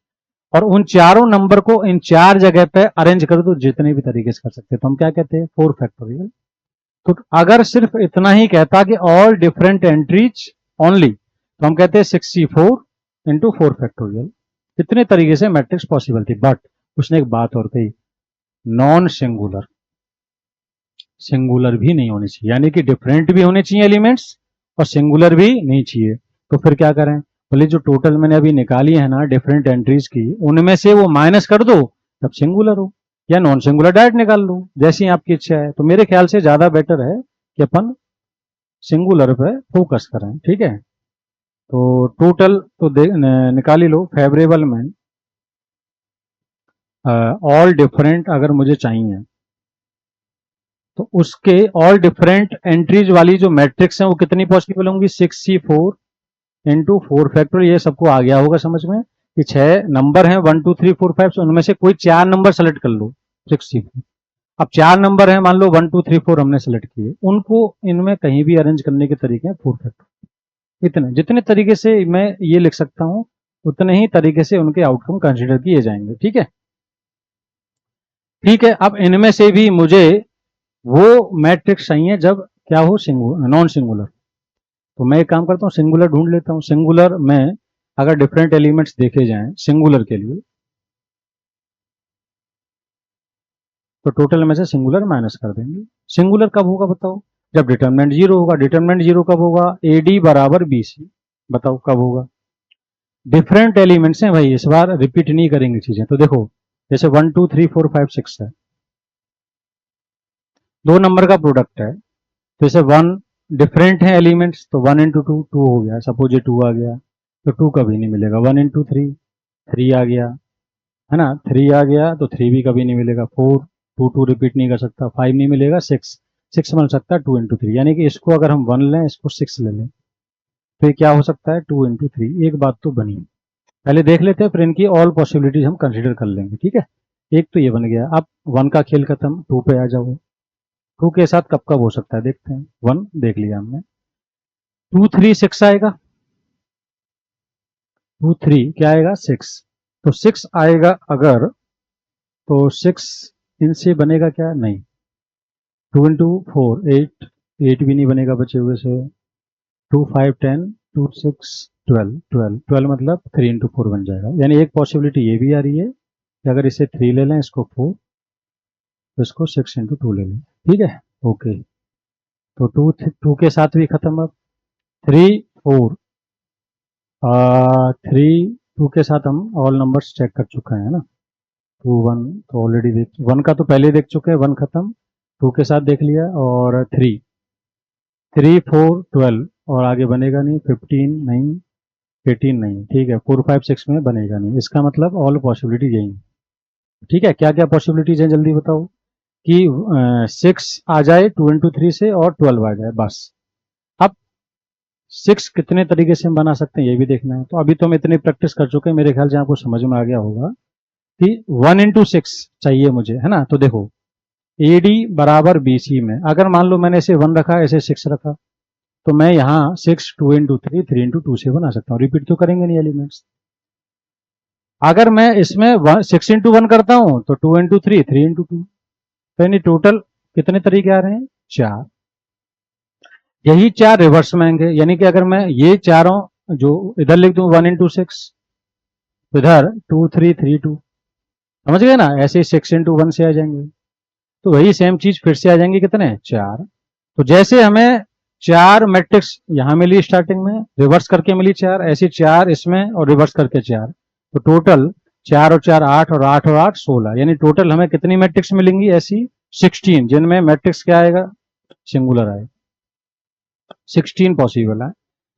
और उन चारों नंबर को इन चार जगह पे अरेंज कर दो जितने भी तरीके से कर सकते हैं, तो हम क्या कहते हैं 4 फैक्टोरियल। तो अगर सिर्फ इतना ही कहता कि ऑल डिफरेंट एंट्रीज ओनली, तो हम कहते हैं 64 इंटू 4 फैक्टोरियल। इतने तरीके से मैट्रिक्स पॉसिबल थी, बट उसने एक बात और कही, नॉन सिंगुलर, सिंगुलर भी नहीं होनी चाहिए, यानी कि डिफरेंट भी होने चाहिए एलिमेंट्स और सिंगुलर भी नहीं चाहिए। तो फिर क्या करें, बोले जो टोटल मैंने अभी निकाली है ना डिफरेंट एंट्रीज की, उनमें से वो माइनस कर दो तब सिंगुलर हो, या नॉन सिंगुलर डायरेक्ट निकाल लो, जैसी आपकी इच्छा है। तो मेरे ख्याल से ज्यादा बेटर है कि अपन सिंगुलर पे फोकस करें, ठीक है। तो टोटल तो निकाल ही लो, फेवरेबल में ऑल डिफरेंट अगर मुझे चाहिए तो उसके ऑल डिफरेंट एंट्रीज वाली जो मैट्रिक्स है वो कितनी पॉसिबल होंगी, 64 इंटू 4 फैक्टोरियल। ये सबको आ गया होगा समझ में कि 6 नंबर हैं 1 2 3 4 5, उनमें से कोई 4 नंबर सेलेक्ट कर लो 64। अब 4 नंबर हैं, मान लो 1 2 3 4 हमने सेलेक्ट किए, उनको इनमें कहीं भी अरेंज करने के तरीके हैं 4 फैक्टोरियल। इतने जितने तरीके से मैं ये लिख सकता हूं उतने ही तरीके से उनके आउटकम कंसिडर किए जाएंगे, ठीक है। ठीक है, अब इनमें से भी मुझे वो मैट्रिक्स चाहिए जब क्या हो, सिंगुलर नॉन सिंगुलर। तो मैं एक काम करता हूँ, सिंगुलर ढूंढ लेता हूँ। सिंगुलर में अगर डिफरेंट एलिमेंट्स देखे जाएं सिंगुलर के लिए, तो टोटल में से सिंगुलर माइनस कर देंगे। सिंगुलर कब होगा बताओ, जब डिटरमिनेंट जीरो होगा। डिटरमिनेंट जीरो कब होगा, AD बराबर BC। बताओ कब होगा। डिफरेंट एलिमेंट्स हैं भाई, इस बार रिपीट नहीं करेंगे चीजें। तो देखो जैसे 1 2 3 4 5 6 है, दो नंबर का प्रोडक्ट है, तो जैसे 1 डिफरेंट है एलिमेंट्स, तो 1 इंटू टू 2 हो गया, सपोज ये 2 आ गया, तो 2 कभी नहीं मिलेगा। 1 इंटू 3 3 आ गया, है ना, 3 आ गया तो 3 भी कभी नहीं मिलेगा। 4 2 2 रिपीट नहीं कर सकता, 5 नहीं मिलेगा। 6 6 मिल सकता है 2 इंटू 3, यानी कि इसको अगर हम 1 लें इसको 6 ले लें, तो ये क्या हो सकता है 2 इंटू 3। एक बात तो बनी, पहले देख लेते हैं फिर इनकी ऑल पॉसिबिलिटीज हम कंसिडर कर लेंगे, ठीक है। एक तो ये बन गया। अब 1 का खेल खत्म, 2 पे आ जाओ। 2 के साथ कब कब हो सकता है देखते हैं। 1 देख लिया हमने, 2 3 6 आएगा, 2 3 क्या आएगा 6, तो 6 आएगा अगर, तो 6 इनसे बनेगा क्या, नहीं। 2 इंटू 4 8, 8 भी नहीं बनेगा बचे हुए से। 2 5 10, 2 6 12, 12 12 मतलब 3 इंटू 4 बन जाएगा। यानी एक पॉसिबिलिटी ये भी आ रही है कि अगर इसे 3 ले लें, इसको 4, तो इसको 6 इंटू 2 ले लें, ठीक है। ओके, तो 2 के साथ भी खत्म। अब 3 4 3 2 के साथ हम ऑल नंबर्स चेक कर चुके हैं ना। 2 1 तो ऑलरेडी देख, 1 का तो पहले देख चुके हैं, 1 खत्म। 2 के साथ देख लिया, और 3 3 4 12, और आगे बनेगा नहीं। 15 नहीं, 18 नहीं, ठीक है। 4 5 6 में बनेगा नहीं। इसका मतलब ऑल पॉसिबिलिटी यही है, ठीक है। क्या क्या पॉसिबिलिटीज है जल्दी बताओ, कि 6 आ जाए 2 इंटू 3 से, और 12 आ जाए, बस। अब 6 कितने तरीके से हम बना सकते हैं ये भी देखना है। तो अभी तो हम इतनी प्रैक्टिस कर चुके हैं, मेरे ख्याल से आपको समझ में आ गया होगा कि 1 इंटू 6 चाहिए मुझे, है ना। तो देखो AD बराबर BC में अगर मान लो मैंने इसे 1 रखा, ऐसे 6 रखा, तो मैं यहाँ 6 2 इंटू 3 3 इंटू 2 से बना सकता हूँ। रिपीट तो करेंगे नहीं एलिमेंट्स। अगर मैं इसमें 6 इंटू 1 करता हूँ तो 2 इंटू 3 3 इंटू 2, तो यानी टोटल कितने तरीके आ रहे हैं, 4। यही 4 रिवर्स में आएंगे, यानी कि अगर मैं ये चारों जो इधर लिख दूं 1 इंटू 6, इधर 2 3 3 2, समझ गए ना। ऐसे 6 इंटू 1 से आ जाएंगे, तो वही सेम चीज फिर से आ जाएंगे, कितने, 4। तो जैसे हमें 4 मैट्रिक्स यहां मिली स्टार्टिंग में, रिवर्स करके मिली 4, ऐसी 4 इसमें और रिवर्स करके 4, तो टोटल 4 और 4 8, और 8 और 8 16, यानी टोटल हमें कितनी मैट्रिक्स मिलेंगी ऐसी, 16, जिनमें मैट्रिक्स क्या आएगा, सिंगुलर आएगा। 16 पॉसिबल है।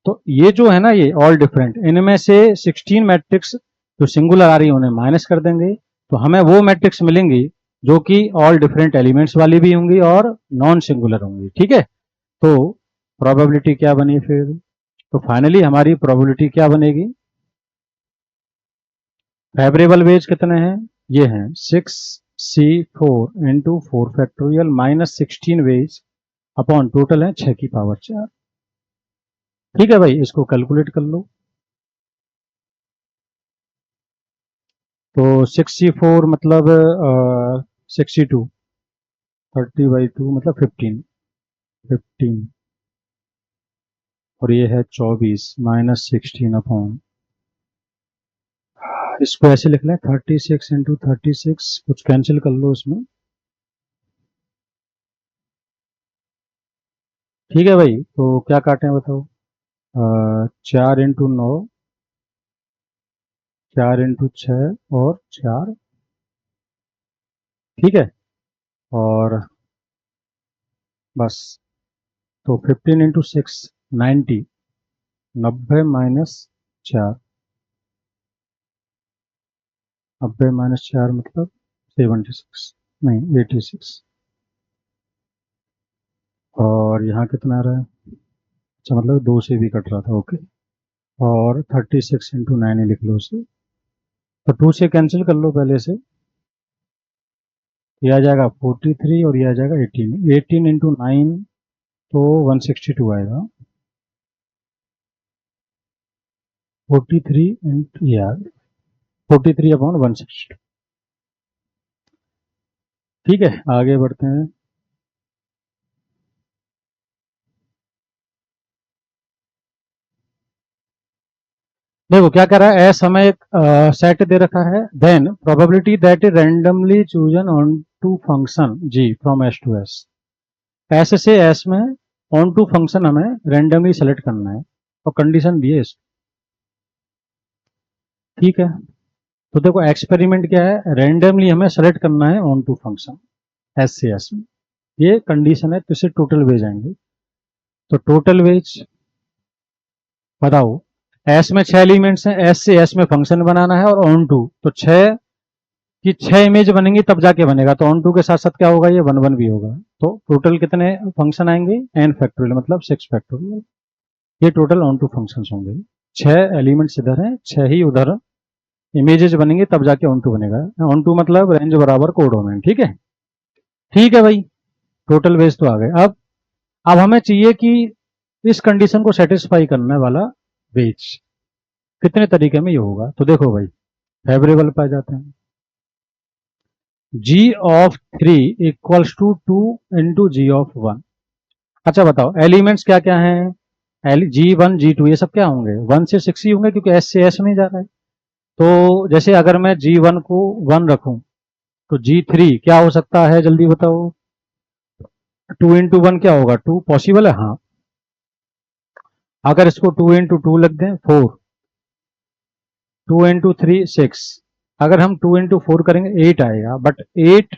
तो ये जो है ना, ये ऑल डिफरेंट, इनमें से 16 मैट्रिक्स जो सिंगुलर आ रही है उन्हें माइनस कर देंगे, तो हमें वो मैट्रिक्स मिलेंगी जो कि ऑल डिफरेंट एलिमेंट्स वाली भी होंगी और नॉन सिंगुलर होंगी, ठीक है। तो प्रोबेबिलिटी क्या बनी फिर, तो फाइनली हमारी प्रोबेबिलिटी क्या बनेगी, फेवरेबल वेज कितने हैं, ये हैं 6C4 into 4 factorial minus 16 ways upon total है 6 की पावर 4। ठीक है भाई, इसको कैलकुलेट कर लो। तो 64 मतलब 62, 30/2 मतलब 15 और ये है 24 -16 इसको ऐसे लिख लें 36 इंटू 36, कुछ कैंसिल कर लो इसमें। ठीक है भाई, तो क्या काटें बताओ। 4 इंटू 9, 4 इंटू 6 और 4, ठीक है, और बस। तो 15 इंटू 6 90, 90 - 4, 90 - 4 मतलब 76, नहीं 86, और यहाँ कितना आ रहा है, अच्छा मतलब 2 से भी कट रहा था, ओके। और 36 इंटू 9 ही लिख लो उसे, तो 2 से कैंसिल कर लो पहले से, ये आ जाएगा 43 और ये आ जाएगा 18, 18 इंटू 9 तो 162 आएगा। 43 इंटू यार 43/160। ठीक है, आगे बढ़ते हैं। देखो क्या कर रहा है, एस हमें एक सेट दे रखा है, then probability that is randomly chosen onto function G from S to S. S से एस में ऑन टू फंक्शन हमें रैंडमली सेलेक्ट करना है और कंडीशन दी है इसकी। ठीक है, तो देखो एक्सपेरिमेंट क्या है, रैंडमली हमें सेलेक्ट करना है ऑन टू फंक्शन एस से एस में, ये कंडीशन है, तो इससे टोटल वेज आएंगे। तो टोटल वेज बताओ, एस में 6 एलिमेंट्स हैं, एस से एस में फंक्शन बनाना है और ऑन टू, तो 6 की 6 इमेज बनेंगी तब जाके बनेगा, तो ऑन टू के साथ साथ क्या होगा, ये 1 1 भी होगा। तो टोटल कितने फंक्शन आएंगे, n फैक्टोरियल मतलब 6 फैक्टोरियल, ये टोटल ऑन टू फंक्शन होंगे। 6 एलिमेंट्स इधर हैं, 6 ही उधर इमेजेस बनेंगे तब जाके ऑन टू बनेगा। ऑन टू मतलब रेंज बराबर कोडोमेन, ठीक है। ठीक है भाई, टोटल वेज तो आ गए। अब हमें चाहिए कि इस कंडीशन को सेटिस्फाई करने वाला वेज कितने तरीके में ये होगा। तो देखो भाई, फेवरेबल पाए जाते हैं, g(3) इक्वल्स टू 2 × g(1). अच्छा बताओ एलिमेंट्स क्या क्या हैं, G1 G2 ये सब क्या होंगे, 1 से 6 ही होंगे क्योंकि S से S में जा रहा है। तो जैसे अगर मैं G1 को 1 रखूं तो G3 क्या हो सकता है, जल्दी बताओ। 2 × 1 क्या होगा, 2 पॉसिबल है, हाँ। अगर इसको 2 × 2 लग दें 4, 2 × 3 6, अगर हम 2 × 4 करेंगे 8 आएगा, बट 8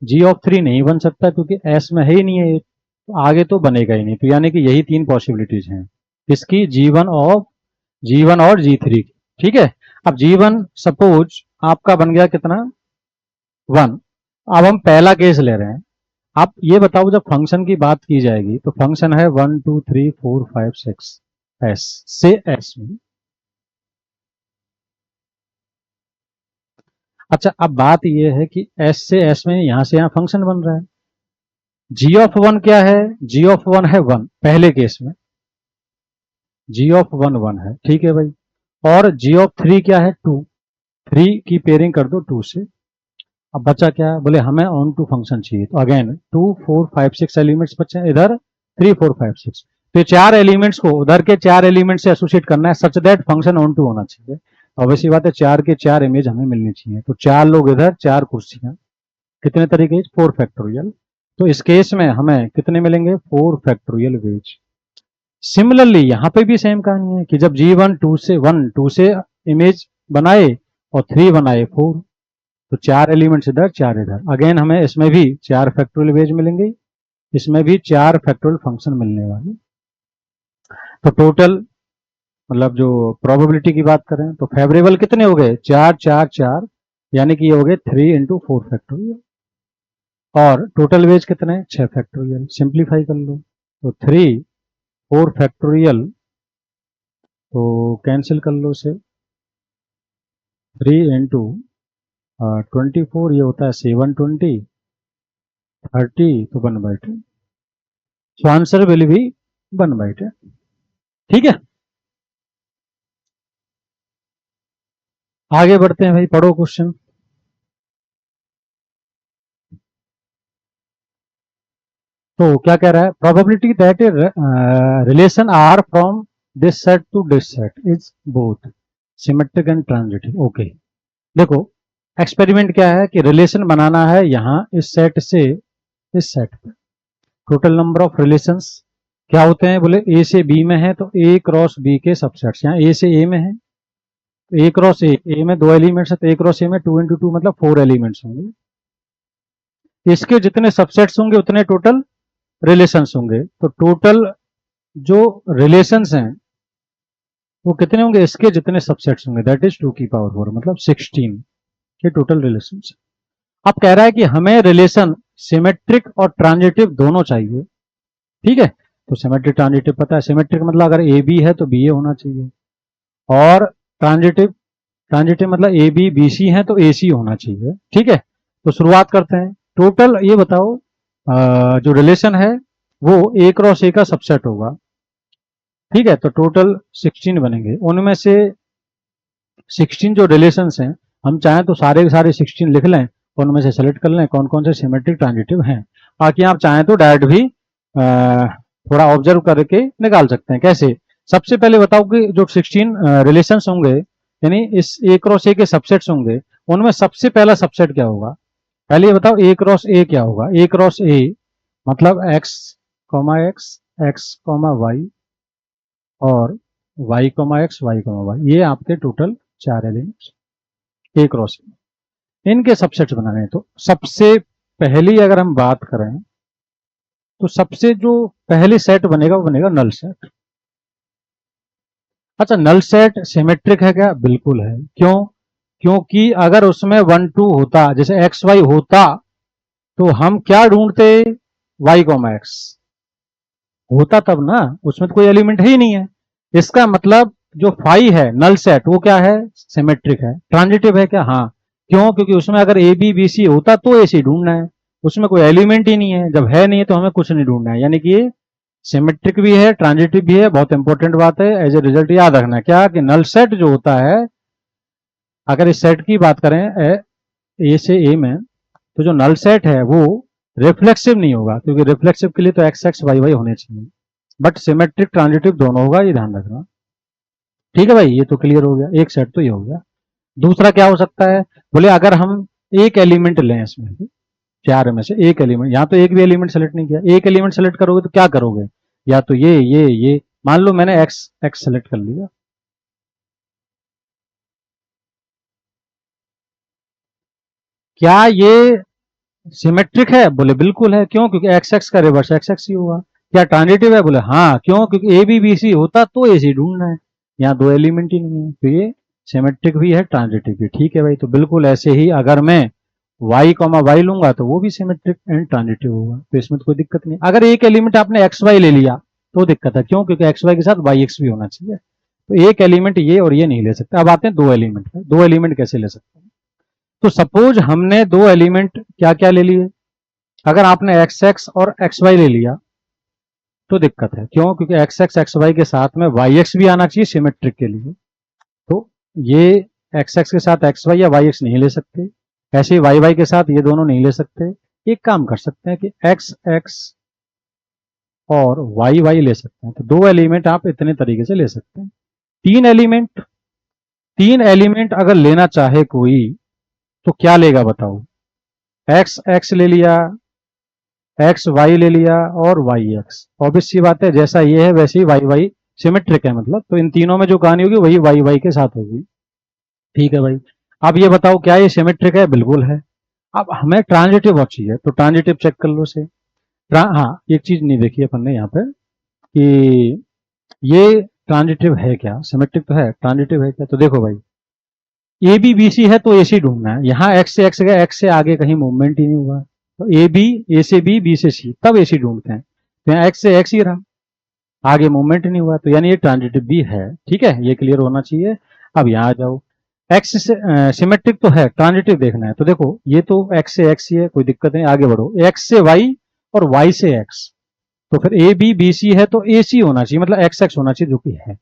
G(3) नहीं बन सकता क्योंकि S में है ही नहीं है 8, तो आगे तो बनेगा ही नहीं। तो यानी कि यही 3 पॉसिबिलिटीज हैं इसकी, G1 और G3। ठीक है, अब G1 सपोज आपका बन गया कितना, 1। अब हम पहला केस ले रहे हैं। आप ये बताओ जब फंक्शन की बात की जाएगी तो फंक्शन है 1 2 3 4 5 6 एस से एस में। अच्छा अब बात ये है कि एस से एस में यहां से यहां फंक्शन बन रहा है। G(1) क्या है, G(1) है 1 पहले केस में, G(1) 1 है, ठीक है भाई। और G(3) क्या है 2, 3 की पेयरिंग कर दो 2 से। अब बचा क्या, बोले हमें ऑन टू फंक्शन चाहिए, तो अगेन 2 4 5 6 एलिमेंट्स बचे इधर, 3 4 5 6, तो 4 एलिमेंट्स को उधर के 4 एलिमेंट से एसोसिएट करना है such that function onto होना चाहिए। ऑब्वियसली बात है 4 के 4 इमेज हमें मिलनी चाहिए, तो 4 लोग इधर 4 कुर्सियां, कितने तरीके 4 फैक्टोरियल। तो इस केस में हमें कितने मिलेंगे 4 फैक्टोरियल वेज। सिमिलरली यहाँ पे भी सेम कहानी है कि जब G1 2 से इमेज बनाए और 3 बनाए 4, तो 4 एलिमेंट्स इधर 4 इधर, अगेन हमें इसमें भी 4 फैक्टोरियल वेज मिलेंगे, इसमें भी 4 फैक्टोरियल फंक्शन मिलने वाले। तो टोटल मतलब जो प्रोबेबिलिटी की बात करें तो फेवरेबल कितने हो गए, 4 4 4, यानी कि ये हो गए 3 × 4 फैक्टोरियल। और टोटल वेज कितने 6 फैक्टोरियल, सिंप्लीफाई कर लो तो 3 4 फैक्टोरियल, तो कैंसिल कर लो इसे, 3 × 24 ये होता है 720, 30 तो 1/10, सो आंसर विल बी 1/10। ठीक है, आगे बढ़ते हैं भाई, पढ़ो क्वेश्चन। तो क्या कह रहा है, probability that a relation R from this set to this set is both symmetric and transitive. Okay, देखो एक्सपेरिमेंट क्या है कि रिलेशन बनाना है यहाँ इस सेट से इस सेट पे। टोटल नंबर ऑफ रिलेशंस क्या होते हैं, बोले ए से बी में है तो ए क्रॉस बी के सबसेट्स, यहाँ ए से ए में है तो ए क्रॉस ए में 2 एलिमेंट्स है तो ए क्रॉस ए में 2 इंटू 2 मतलब 4 एलिमेंट्स होंगे। इसके जितने सबसेट्स होंगे उतने टोटल रिलेशंस होंगे। तो टोटल जो रिलेशंस हैं वो कितने होंगे, इसके जितने सबसेट्स होंगे दैट इज 2 की पावर 4 मतलब 16 के टोटल रिलेशंस। अब कह रहा है कि हमें रिलेशन सिमेट्रिक और ट्रांजिटिव दोनों चाहिए। ठीक है, तो सिमेट्रिक ट्रांजिटिव पता है, सिमेट्रिक मतलब अगर ए बी है तो बी ए होना चाहिए, और ट्रांजिटिव ट्रांजिटिव मतलब ए बी बी सी है तो ए सी होना चाहिए। ठीक है, तो शुरुआत करते हैं। टोटल ये बताओ जो रिलेशन है वो ए क्रॉस ए का सबसेट होगा। ठीक है, तो टोटल 16 बनेंगे, उनमें से 16 जो रिलेशंस हैं हम चाहें तो सारे के सारे 16 लिख लें, उनमें से सेलेक्ट कर लें कौन कौन से सिमेट्रिक ट्रांजिटिव हैं। बाकी आप चाहें तो डायरेक्ट भी थोड़ा ऑब्जर्व करके निकाल सकते हैं। कैसे, सबसे पहले बताओ कि जो 16 रिलेशंस होंगे यानी इस ए क्रॉस ए के सबसेट्स होंगे, उनमें सबसे पहला सबसेट क्या होगा। पहले ये बताओ ए क्रॉस ए क्या होगा। ए क्रॉस ए मतलब X comma X, X comma Y और Y comma X, Y comma Y, ये आपके total 4 elements A cross A. इनके सबसेट्स बनाने हैं। तो सबसे पहली अगर हम बात करें तो सबसे जो पहले सेट बनेगा वो बनेगा नल सेट। अच्छा, नल सेट सिमेट्रिक है क्या, बिल्कुल है। क्यों, क्योंकि अगर उसमें 1 2 होता, जैसे एक्स वाई होता, तो हम क्या ढूंढते, वाई कॉमा एक्स होता तब ना, उसमें तो कोई एलिमेंट ही नहीं है। इसका मतलब जो फाई है नल सेट वो क्या है, सिमेट्रिक है। ट्रांजिटिव है क्या, हाँ। क्यों, क्योंकि उसमें अगर ए बी बी सी होता तो ए सी ढूंढना है, उसमें कोई एलिमेंट ही नहीं है। जब है नहीं है तो हमें कुछ नहीं ढूंढना है, यानी कि ये सिमेट्रिक भी है ट्रांजिटिव भी है। बहुत इंपॉर्टेंट बात है, एज ए रिजल्ट याद रखना क्या कि नल सेट जो होता है, अगर इस सेट की बात करें ए से ए में, तो जो नल सेट है वो रिफ्लेक्सिव नहीं होगा, क्योंकि रिफ्लेक्सिव के लिए तो एक्स एक्स वाई वाई होने चाहिए, बट सिमेट्रिक ट्रांजिटिव दोनों होगा, ये ध्यान रखना। ठीक है भाई, ये तो क्लियर हो गया, एक सेट तो ये हो गया। दूसरा क्या हो सकता है, बोले अगर हम एक एलिमेंट लें इसमें से, 4 में से एक एलिमेंट, यहाँ तो एक भी एलिमेंट सेलेक्ट नहीं किया, एक एलिमेंट सेलेक्ट करोगे तो क्या करोगे, या तो ये मान लो मैंने एक्स एक्स सेलेक्ट कर लिया, क्या ये सिमेट्रिक है, बोले बिल्कुल है। क्यों, क्योंकि एक्स एक्स का रिवर्स एक्स एक्स ही होगा। क्या ट्रांजिटिव है, बोले हाँ। क्यों, क्योंकि ए बी बी सी होता तो ए सी ढूंढना है, यहाँ 2 एलिमेंट ही नहीं है, तो ये सिमेट्रिक भी है ट्रांजिटिव भी। ठीक है भाई, तो बिल्कुल ऐसे ही अगर मैं वाई कॉमा वाई लूंगा तो वो भी सिमेट्रिक एंड ट्रांजिटिव होगा, तो इसमें तो कोई दिक्कत नहीं। अगर एक एलिमेंट आपने एक्स वाई ले लिया तो दिक्कत है। क्यों, क्योंकि एक्स वाई के साथ वाई एक्स भी होना चाहिए, तो एक एलिमेंट ये और ये नहीं ले सकते। अब आते हैं 2 एलिमेंट पे, 2 एलिमेंट कैसे ले सकते हैं। तो सपोज हमने 2 एलिमेंट क्या क्या ले लिए, अगर आपने एक्स एक्स और एक्स वाई ले लिया तो दिक्कत है। क्यों, क्योंकि एक्स एक्स एक्स वाई के साथ में वाई एक्स भी आना चाहिए सिमेट्रिक के लिए, तो ये एक्स एक्स के साथ एक्स वाई या वाई एक्स नहीं ले सकते, ऐसे ही वाई वाई के साथ ये दोनों नहीं ले सकते। एक काम कर सकते हैं कि एक्स एक्स और वाई वाई ले सकते हैं, तो 2 एलिमेंट आप इतने तरीके से ले सकते हैं। 3 एलिमेंट अगर लेना चाहे कोई तो क्या लेगा बताओ, एक्स एक्स ले लिया, एक्स वाई ले लिया और वाई एक्स। ऑब्वियस सी बात है, जैसा ये है वैसे ही वाई वाई सिमेट्रिक है, मतलब तो इन तीनों में जो कहानी होगी वही वाई वाई के साथ होगी। ठीक है भाई, अब ये बताओ क्या ये सिमेट्रिक है, बिल्कुल है। अब हमें ट्रांजिटिव और चाहिए, तो ट्रांजिटिव चेक कर लो से। हाँ, एक चीज नहीं देखी अपन ने यहाँ पे कि ये ट्रांजिटिव है क्या, सिमेट्रिक तो है, ट्रांजिटिव है क्या। तो देखो भाई, ए बी बी सी है तो ए सी ढूंढना है, यहाँ एक्स से एक्स गया, एक्स से आगे कहीं मूवमेंट ही नहीं हुआ, तो ए बी, ए से बी से सी, तब ए सी ढूंढते हैं। तो यहाँ एक्स से एक्स ही रहा, आगे मूवमेंट नहीं हुआ, तो यानी ये ट्रांजिटिव भी है। ठीक है, ये क्लियर होना चाहिए। अब यहाँ आ जाओ, एक्स से सिमेट्रिक तो है, ट्रांजिटिव देखना है, तो देखो ये तो एक्स से एक्स ही है, कोई दिक्कत नहीं। आगे बढ़ो, एक्स से वाई और वाई से एक्स, तो फिर ए बी बी सी है तो ए सी होना चाहिए, मतलब एक्स एक्स होना चाहिए, जो कि है।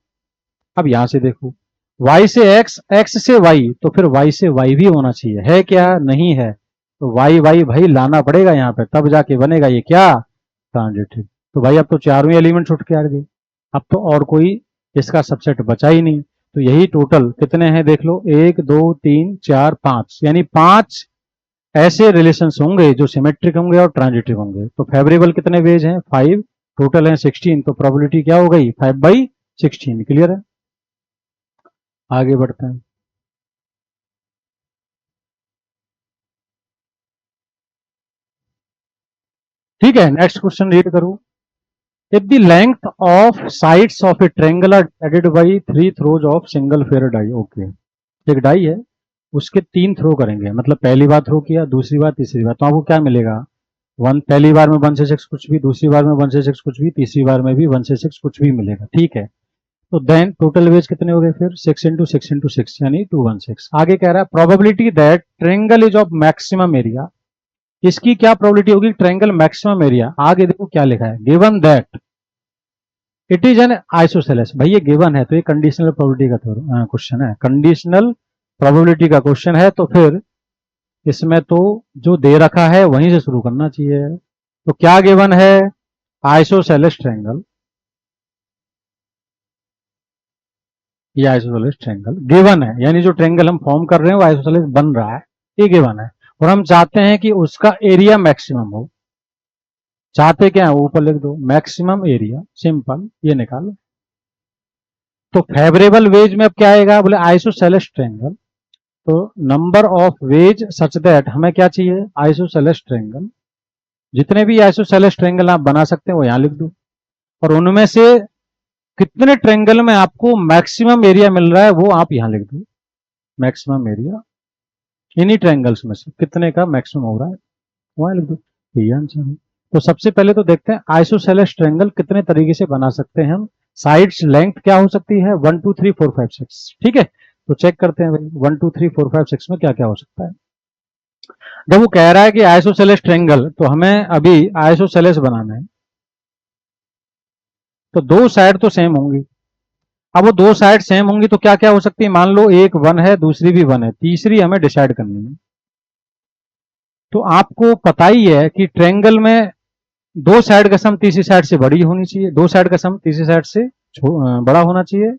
अब यहां से देखो, y से x, x से y, तो फिर y से y भी होना चाहिए, है क्या? नहीं है, तो y भाई लाना पड़ेगा यहाँ पे, तब जाके बनेगा ये क्या? ट्रांजिटिव। तो भाई अब तो चारों ही एलिमेंट छूट के आ गए, अब तो और कोई इसका सबसेट बचा ही नहीं। तो यही टोटल कितने हैं देख लो, 1 2 3 4 5, यानी 5 ऐसे रिलेशंस होंगे जो सिमेट्रिक होंगे और ट्रांजिटिव होंगे। तो फेवरेबल कितने वेज हैं? 5, टोटल है 16, तो प्रोबेबिलिटी क्या हो गई? 5/16। क्लियर है? आगे बढ़ते हैं। ठीक है, नेक्स्ट क्वेश्चन रीड करो। If the length of sides of a triangle are added by 3 throws of single fair die. Okay, एक डाई है, उसके 3 थ्रो करेंगे, मतलब पहली बार थ्रो किया, दूसरी बार, तीसरी बार, तो आपको क्या मिलेगा? वन, पहली बार में 1 से 6 कुछ भी, दूसरी बार में 1 से 6 कुछ भी, तीसरी बार में भी 1 से 6 कुछ भी मिलेगा। ठीक है, तो देन टोटल वेज कितने हो गए फिर? 6 इंटू 6 इंटू 6 यानी 216। आगे कह रहा है probability that triangle is of maximum area. इसकी क्या प्रोबेबिलिटी होगी? Triangle maximum area. आगे देखो क्या लिखा है, given that it is an isosceles. भाई ये गिवन है तो ये कंडीशनल प्रोबेबिलिटी का क्वेश्चन है, कंडीशनल प्रोबेबिलिटी का क्वेश्चन है, तो फिर इसमें तो जो दे रखा है वहीं से शुरू करना चाहिए। तो क्या गिवन है? आइसोसेलेस ट्रायंगल, ये आइसोसेलेस ट्रायंगल गिवन है, यानी जो ट्रायंगल हम फॉर्म कर रहे हैं वो आइसोसेलेस बन रहा है, ये गिवन है। और हम चाहते हैं कि उसका एरिया मैक्सिमम हो। चाहते क्या है? ऊपर लिख दो, मैक्सिमम एरिया, सिंपल, ये निकालो। तो फेवरेबल वेज में अब क्या आएगा? बोले आइसोसेलेस ट्रायंगल, तो number of ways such that, हमें क्या चाहिए? Isosceles triangle. जितने भी आइसोसेलेस ट्रायंगल आप बना सकते हैं वो यहां लिख दो, और उनमें से कितने ट्रायंगल में आपको मैक्सिमम एरिया मिल रहा है वो आप यहां लिख दो। मैक्सिमम एरिया इन्हीं ट्रायंगल्स में से कितने का मैक्सिमम हो रहा है वहां लिख दो, यही आंसर है। तो सबसे पहले तो देखते हैं आइसोसेलेस ट्रायंगल कितने तरीके से बना सकते हैं हम। साइड्स लेंथ क्या हो सकती है? 1 2 3 4 5 6। ठीक है, तो चेक करते हैं भाई 1 2 3 4 5 6 में क्या क्या हो सकता है। जब वो कह रहा है कि आइसोसेलेस ट्रायंगल, तो हमें अभी आइसोसेलेस बनाना है, तो दो साइड तो सेम होंगी। अब वो दो साइड सेम होंगी तो क्या क्या हो सकती है? मान लो एक 1 है, दूसरी भी 1 है, तीसरी हमें डिसाइड करनी है। तो आपको पता ही है कि ट्रायंगल में दो साइड का सम तीसरी साइड से बड़ी होनी चाहिए, दो साइड का सम तीसरी साइड से बड़ा होना चाहिए,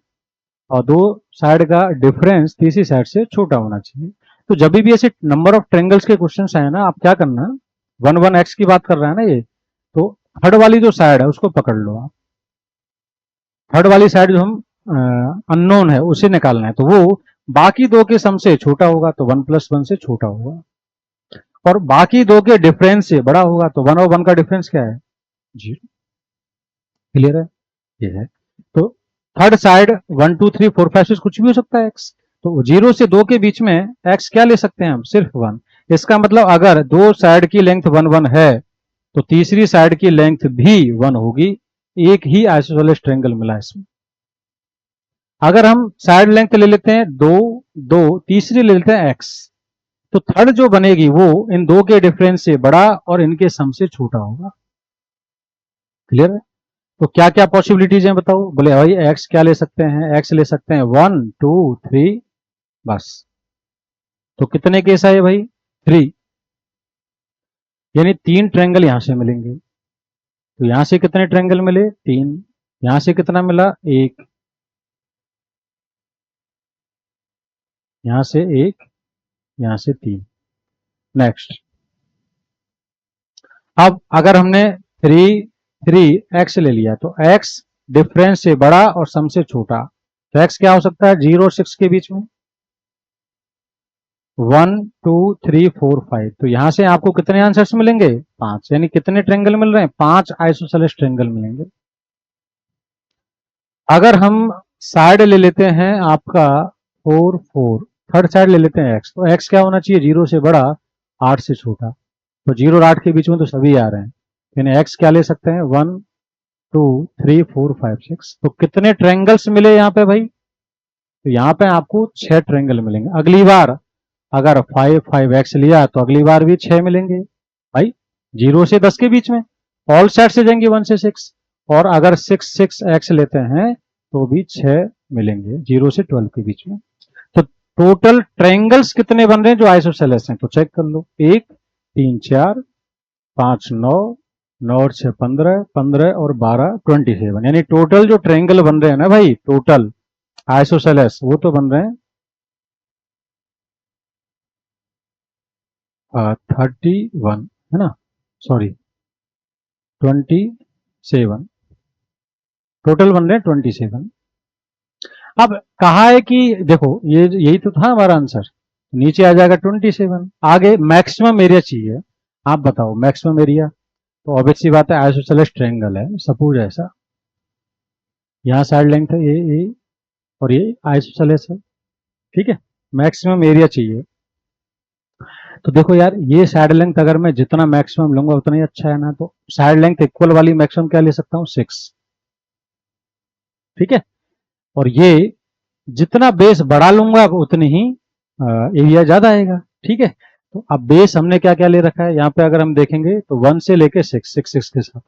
और दो साइड का डिफरेंस तीसरी साइड से छोटा होना चाहिए। तो जब भी ऐसे नंबर ऑफ ट्रायंगल्स के क्वेश्चन आए ना, आप क्या करना, 1 1 x की बात कर रहा है ना ये, तो थर्ड वाली जो साइड है उसको पकड़ लो आप। थर्ड वाली साइड जो हम अननोन है उसे निकालना है, तो वो बाकी दो के सम से छोटा होगा, तो 1 + 1 से छोटा होगा, और बाकी दो के डिफरेंस से बड़ा होगा, तो 1 और 1 का डिफरेंस क्या है? 0। क्लियर है? ये है। तो थर्ड साइड 1 2 3 4 5 6 कुछ भी हो सकता है x, तो 0 से 2 के बीच में x क्या ले सकते हैं हम? सिर्फ 1। इसका मतलब अगर दो साइड की लेंथ 1 1 है तो तीसरी साइड की लेंथ भी 1 होगी। एक ही आइसोसेलेस ट्रायंगल मिला इसमें। अगर हम साइड लेंथ ले लेते हैं 2 2, तीसरी ले लेते हैं x, तो थर्ड जो बनेगी वो इन दो के डिफरेंस से बड़ा और इनके सम से छोटा होगा। क्लियर है? तो क्या क्या पॉसिबिलिटीज हैं बताओ? बोले भाई एक्स क्या ले सकते हैं? एक्स ले सकते हैं 1 2 3, बस। तो कितने केस आए भाई? 3, यानी 3 ट्रायंगल यहां से मिलेंगे। तो यहां से कितने ट्रायंगल मिले? 3। यहां से कितना मिला? 1। यहां से 1, यहां से 3। नेक्स्ट, अब अगर हमने 3 3 एक्स ले लिया, तो एक्स डिफरेंस से बड़ा और सम से छोटा, तो एक्स क्या हो सकता है? 0 और 6 के बीच में, 1 2 3 4 5। तो यहां से आपको कितने आंसर्स मिलेंगे? 5। यानी कितने ट्रायंगल मिल रहे हैं? 5 आइसोसेलेस ट्रायंगल मिलेंगे। अगर हम साइड ले लेते हैं आपका 4 4, थर्ड साइड ले लेते हैं एक्स, तो एक्स क्या होना चाहिए? 0 से बड़ा, 8 से छोटा, तो 0 और 8 के बीच में तो सभी आ रहे हैं, यानी एक्स क्या ले सकते हैं? 1 2 3 4 5 6। तो कितने ट्रायंगल्स मिले यहाँ पे भाई? तो यहाँ पे आपको 6 ट्रायंगल मिलेंगे। अगली बार अगर 5 5 एक्स लिया तो अगली बार भी 6 मिलेंगे भाई, 0 से 10 के बीच में, ऑल साइड से जाएंगे 1 से 6। और अगर 6 6 एक्स लेते हैं तो भी 6 मिलेंगे 0 से 12 के बीच में। तो टोटल ट्रायंगल्स कितने बन रहे हैं जो आइसोसेलेस हैं, तो चेक कर लो। 1 3 4 5 9 9 और 6 15 15 और 12 27, यानी टोटल जो ट्रायंगल बन रहे हैं ना भाई, टोटल आइसोसेलेस, वो तो बन रहे हैं 31, है ना, सॉरी 27, टोटल बन रहे हैं 27। अब कहा है कि देखो ये यही तो था हमारा आंसर, नीचे आ जाएगा 27। आगे मैक्सिमम एरिया चाहिए, आप बताओ मैक्सिमम एरिया, तो ऑब्वियस सी बात है आइसोसेलेस ट्रायंगल है, सपोज ऐसा, यहाँ साइड लेंथ है ये और ये आइसोसेलेस है, ठीक है, मैक्सिमम एरिया चाहिए। तो देखो यार, ये साइड लेंथ अगर मैं जितना मैक्सिमम लूंगा उतना ही अच्छा है ना, तो साइड लेंथ इक्वल वाली मैक्सिमम क्या ले सकता हूँ, 6, ठीक है। और ये जितना बेस बढ़ा लूंगा उतनी ही एरिया ज्यादा आएगा, ठीक है। तो अब बेस हमने क्या क्या ले रखा है यहाँ पे, अगर हम देखेंगे तो 1 से लेके 6 6 6 के साथ,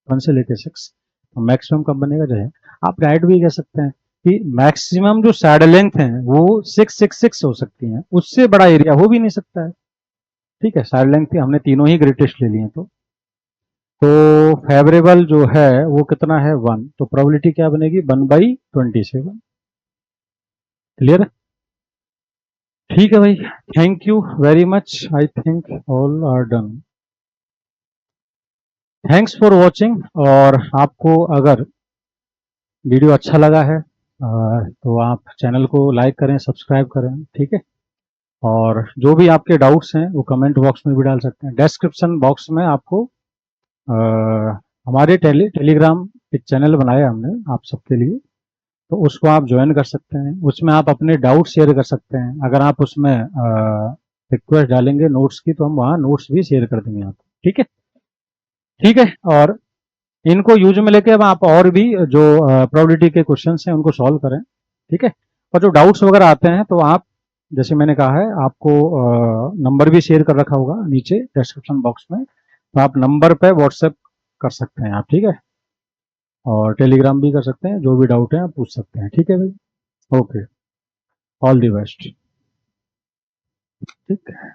1 से लेके 6, तो मैक्सिमम कब बनेगा जो है, आप डायरेक्ट भी कह सकते हैं कि मैक्सिमम जो साइड लेंथ है वो 6 6 6 हो सकती है, उससे बड़ा एरिया हो भी नहीं सकता है, ठीक है। साइड लेंथ हमने तीनों ही ग्रेटेस्ट ले लिए, तो फेवरेबल जो है वो कितना है 1, तो प्रोबेबिलिटी क्या बनेगी 1/27, क्लियर है। ठीक है भाई, thank you very much, I think all are done, thanks for watching. और आपको अगर वीडियो अच्छा लगा है तो आप चैनल को लाइक करें, सब्सक्राइब करें, ठीक है। और जो भी आपके डाउट्स हैं वो कमेंट बॉक्स में भी डाल सकते हैं, डिस्क्रिप्शन बॉक्स में आपको हमारे टेलीग्राम एक चैनल बनाया हमने आप सबके लिए, तो उसको आप ज्वाइन कर सकते हैं, उसमें आप अपने डाउट शेयर कर सकते हैं। अगर आप उसमें रिक्वेस्ट डालेंगे नोट्स की तो हम वहाँ नोट्स भी शेयर कर देंगे आपको, ठीक है। ठीक है, और इनको यूज में लेके अब आप और भी जो प्रोबेबिलिटी के क्वेश्चन हैं उनको सॉल्व करें, ठीक है। और जो डाउट्स वगैरह आते हैं तो आप, जैसे मैंने कहा है आपको नंबर भी शेयर कर रखा होगा नीचे डिस्क्रिप्शन बॉक्स में, तो आप नंबर पे व्हाट्सएप कर सकते हैं आप, ठीक है। और टेलीग्राम भी कर सकते हैं, जो भी डाउट है आप पूछ सकते हैं, ठीक है भाई। ओके, ऑल द बेस्ट, ठीक है।